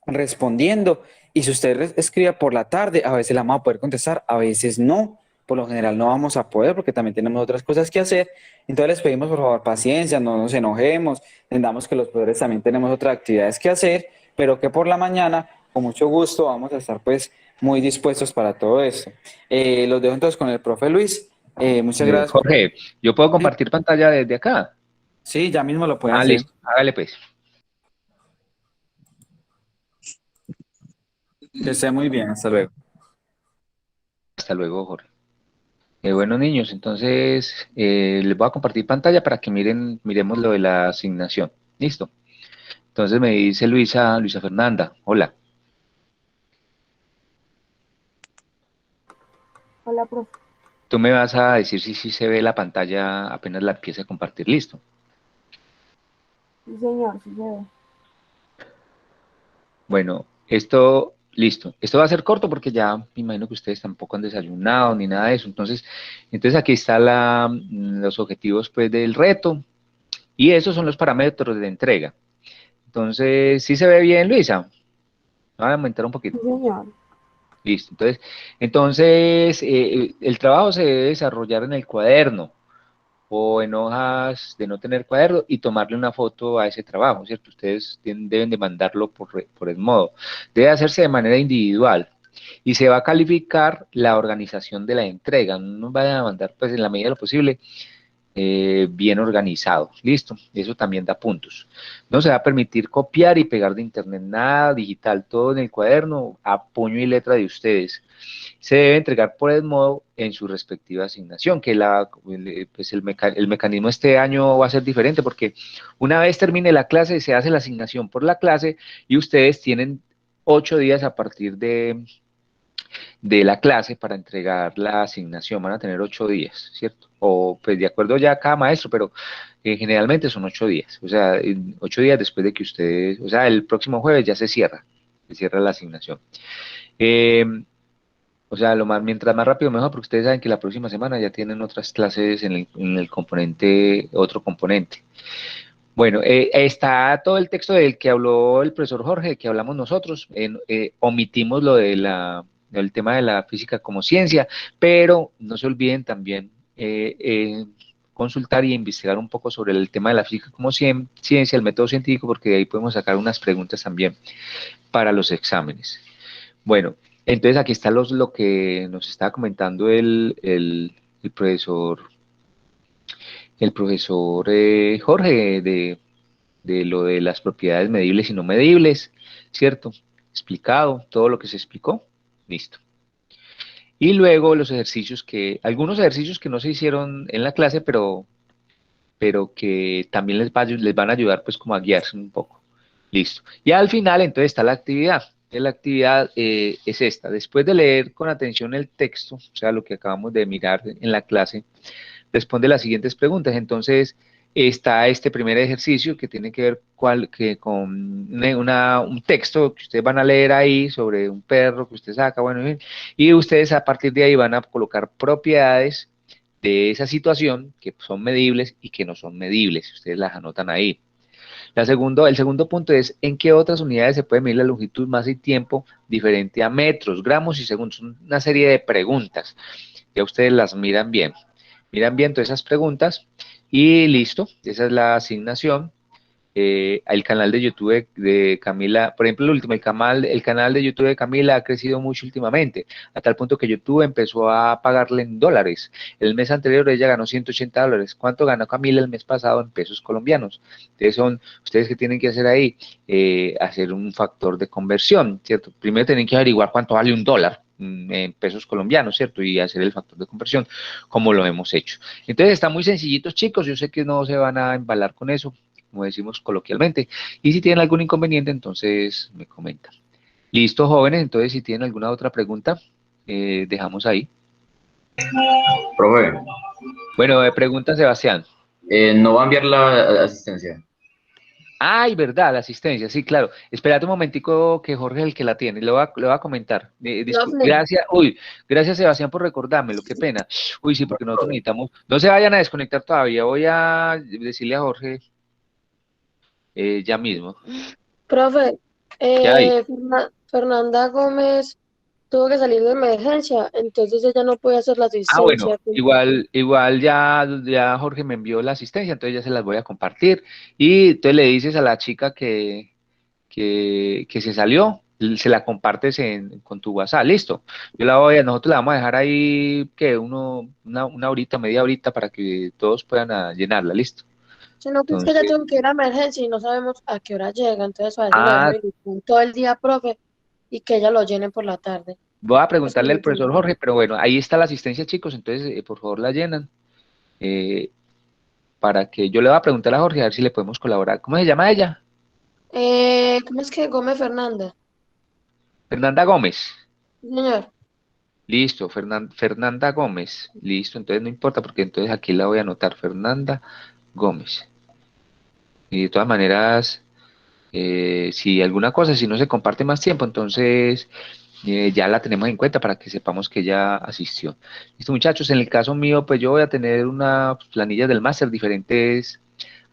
respondiendo. Y si usted escribe por la tarde, a veces la vamos a poder contestar, a veces no, por lo general no vamos a poder porque también tenemos otras cosas que hacer. Entonces les pedimos por favor paciencia, no nos enojemos, entendamos que los profesores también tenemos otras actividades que hacer, pero que por la mañana, con mucho gusto, vamos a estar pues muy dispuestos para todo esto. Los dejo entonces con el profe Luis. Muchas gracias. Jorge, ¿yo puedo compartir pantalla desde acá? Sí, ya mismo lo pueden hacer. Listo, hágale pues. Que esté muy bien, hasta luego. Hasta luego, Jorge. Bueno, niños, entonces les voy a compartir pantalla para que miremos lo de la asignación. ¿Listo? Entonces me dice Luisa Fernanda, hola. Hola, profe. Tú me vas a decir si se ve la pantalla apenas la empiece a compartir, ¿listo? Sí, señor, sí se ve. Bueno, listo. Esto va a ser corto porque ya me imagino que ustedes tampoco han desayunado ni nada de eso. Entonces aquí están los objetivos pues del reto y esos son los parámetros de entrega. Entonces, ¿sí se ve bien, Luisa? Voy a aumentar un poquito. Sí, señor. Listo. Entonces el trabajo se debe desarrollar en el cuaderno o en hojas de no tener cuaderno y tomarle una foto a ese trabajo, ¿cierto? Ustedes deben de mandarlo por el modo. Debe hacerse de manera individual y se va a calificar la organización de la entrega. No nos vayan a mandar, pues, en la medida de lo posible, bien organizado. Listo, eso también da puntos. No se va a permitir copiar y pegar de internet nada, digital, todo en el cuaderno, a puño y letra de ustedes. Se debe entregar por el modo en su respectiva asignación, que el mecanismo este año va a ser diferente porque una vez termine la clase se hace la asignación por la clase y ustedes tienen 8 días a partir de la clase para entregar la asignación, van a tener 8 días, ¿cierto? O pues de acuerdo ya a cada maestro, pero generalmente son 8 días, o sea, 8 días después de que ustedes, o sea, el próximo jueves ya se cierra la asignación. O sea, mientras más rápido mejor, porque ustedes saben que la próxima semana ya tienen otras clases en el componente, otro componente. Bueno, está todo el texto del que habló el profesor Jorge, que hablamos nosotros. Omitimos lo del tema de la física como ciencia, pero no se olviden también consultar y investigar un poco sobre el tema de la física como ciencia, el método científico, porque de ahí podemos sacar unas preguntas también para los exámenes. Bueno, entonces aquí está lo que nos estaba comentando el profesor Jorge de lo de las propiedades medibles y no medibles, ¿cierto? Explicado, todo lo que se explicó, listo. Y luego algunos ejercicios que no se hicieron en la clase, pero que también les van a ayudar pues como a guiarse un poco. Listo. Y al final entonces está la actividad. La actividad es esta. Después de leer con atención el texto, o sea, lo que acabamos de mirar en la clase, responde las siguientes preguntas. Entonces, está este primer ejercicio que tiene que ver con un texto que ustedes van a leer ahí sobre un perro que usted saca, bueno, y ustedes a partir de ahí van a colocar propiedades de esa situación que son medibles y que no son medibles. Ustedes las anotan ahí. El segundo punto es en qué otras unidades se puede medir la longitud, masa y tiempo diferente a metros, gramos y segundos. Son una serie de preguntas. Ya ustedes las miran bien todas esas preguntas y listo, esa es la asignación. El canal de YouTube de Camila, por ejemplo, el canal de YouTube de Camila ha crecido mucho últimamente, a tal punto que YouTube empezó a pagarle en dólares. El mes anterior ella ganó $180. ¿Cuánto ganó Camila el mes pasado en pesos colombianos? Entonces ustedes que tienen que hacer ahí, hacer un factor de conversión, ¿cierto? Primero tienen que averiguar cuánto vale un dólar en pesos colombianos, ¿cierto? Y hacer el factor de conversión, como lo hemos hecho. Entonces está muy sencillitos, chicos, yo sé que no se van a embalar con eso, como decimos coloquialmente, y si tienen algún inconveniente, entonces me comentan. Listo, jóvenes, entonces si tienen alguna otra pregunta, dejamos ahí. Profe, Bueno, pregunta Sebastián. no va a enviar la asistencia. Ay, verdad, la asistencia, sí, claro. Espérate un momentico que Jorge es el que la tiene, le voy a comentar. Gracias Sebastián por recordármelo, qué pena. Uy, sí, porque nosotros necesitamos, no se vayan a desconectar todavía, voy a decirle a Jorge ya mismo. Profe, ¿Qué hay? Fernanda Gómez tuvo que salir de emergencia, entonces ella no puede hacer la Ah, bueno, asistencia. igual ya Jorge me envió la asistencia, entonces ya se las voy a compartir. Y entonces le dices a la chica que se salió, se la compartes con tu WhatsApp, listo. Nosotros la vamos a dejar ahí, que una horita, media horita para que todos puedan llenarla, listo. Sino que es que ella Entonces, tuvo que ir a emergencia y no sabemos a qué hora llega, entonces a eso le ah, dejamos el todo el día, profe, y que ella lo llene por la tarde. voy a Eso preguntarle me al dice profesor ella. Jorge, pero bueno, ahí está la asistencia, chicos, entonces por favor la llenan. eh, para que yo le voy a preguntar a Jorge a ver si le podemos colaborar. ¿Cómo se llama ella? ¿Cómo es que Gómez Fernanda? Fernanda Gómez. Sí, señor. Listo, Fernanda Gómez. Listo, entonces no importa porque entonces aquí la voy a anotar, Fernanda Gómez. Y de todas maneras, si alguna cosa, si no se comparte más tiempo, entonces ya la tenemos en cuenta para que sepamos que ella asistió. Listo, muchachos, en el caso mío, pues yo voy a tener unas planillas del máster diferentes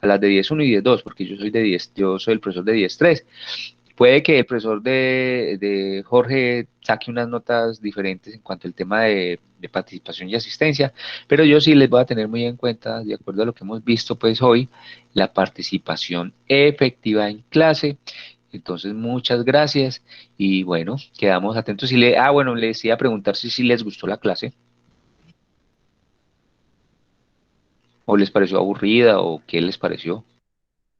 a las de 10.1 y 10.2, porque yo soy el profesor de 10.3. Puede que el profesor de Jorge saque unas notas diferentes en cuanto al tema de participación y asistencia, pero yo sí les voy a tener muy en cuenta, de acuerdo a lo que hemos visto pues hoy, la participación efectiva en clase. Entonces, muchas gracias y bueno, quedamos atentos. Bueno, les iba a preguntar si les gustó la clase o les pareció aburrida o qué les pareció.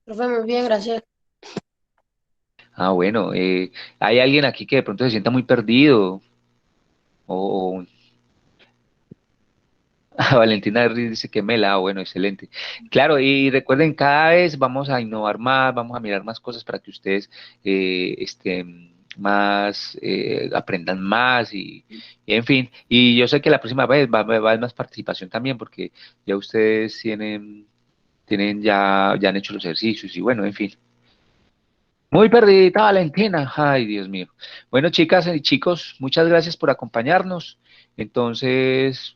Profe, muy bien, gracias. Ah, bueno, ¿hay alguien aquí que de pronto se sienta muy perdido o Valentina Ruiz dice que Mela, bueno, excelente. Claro, y recuerden, cada vez vamos a innovar más, vamos a mirar más cosas para que ustedes aprendan más y en fin. Y yo sé que la próxima vez va a haber más participación también porque ya ustedes ya han hecho los ejercicios y bueno, en fin. Muy perdidita, Valentina. Ay, Dios mío. Bueno, chicas y chicos, muchas gracias por acompañarnos. Entonces,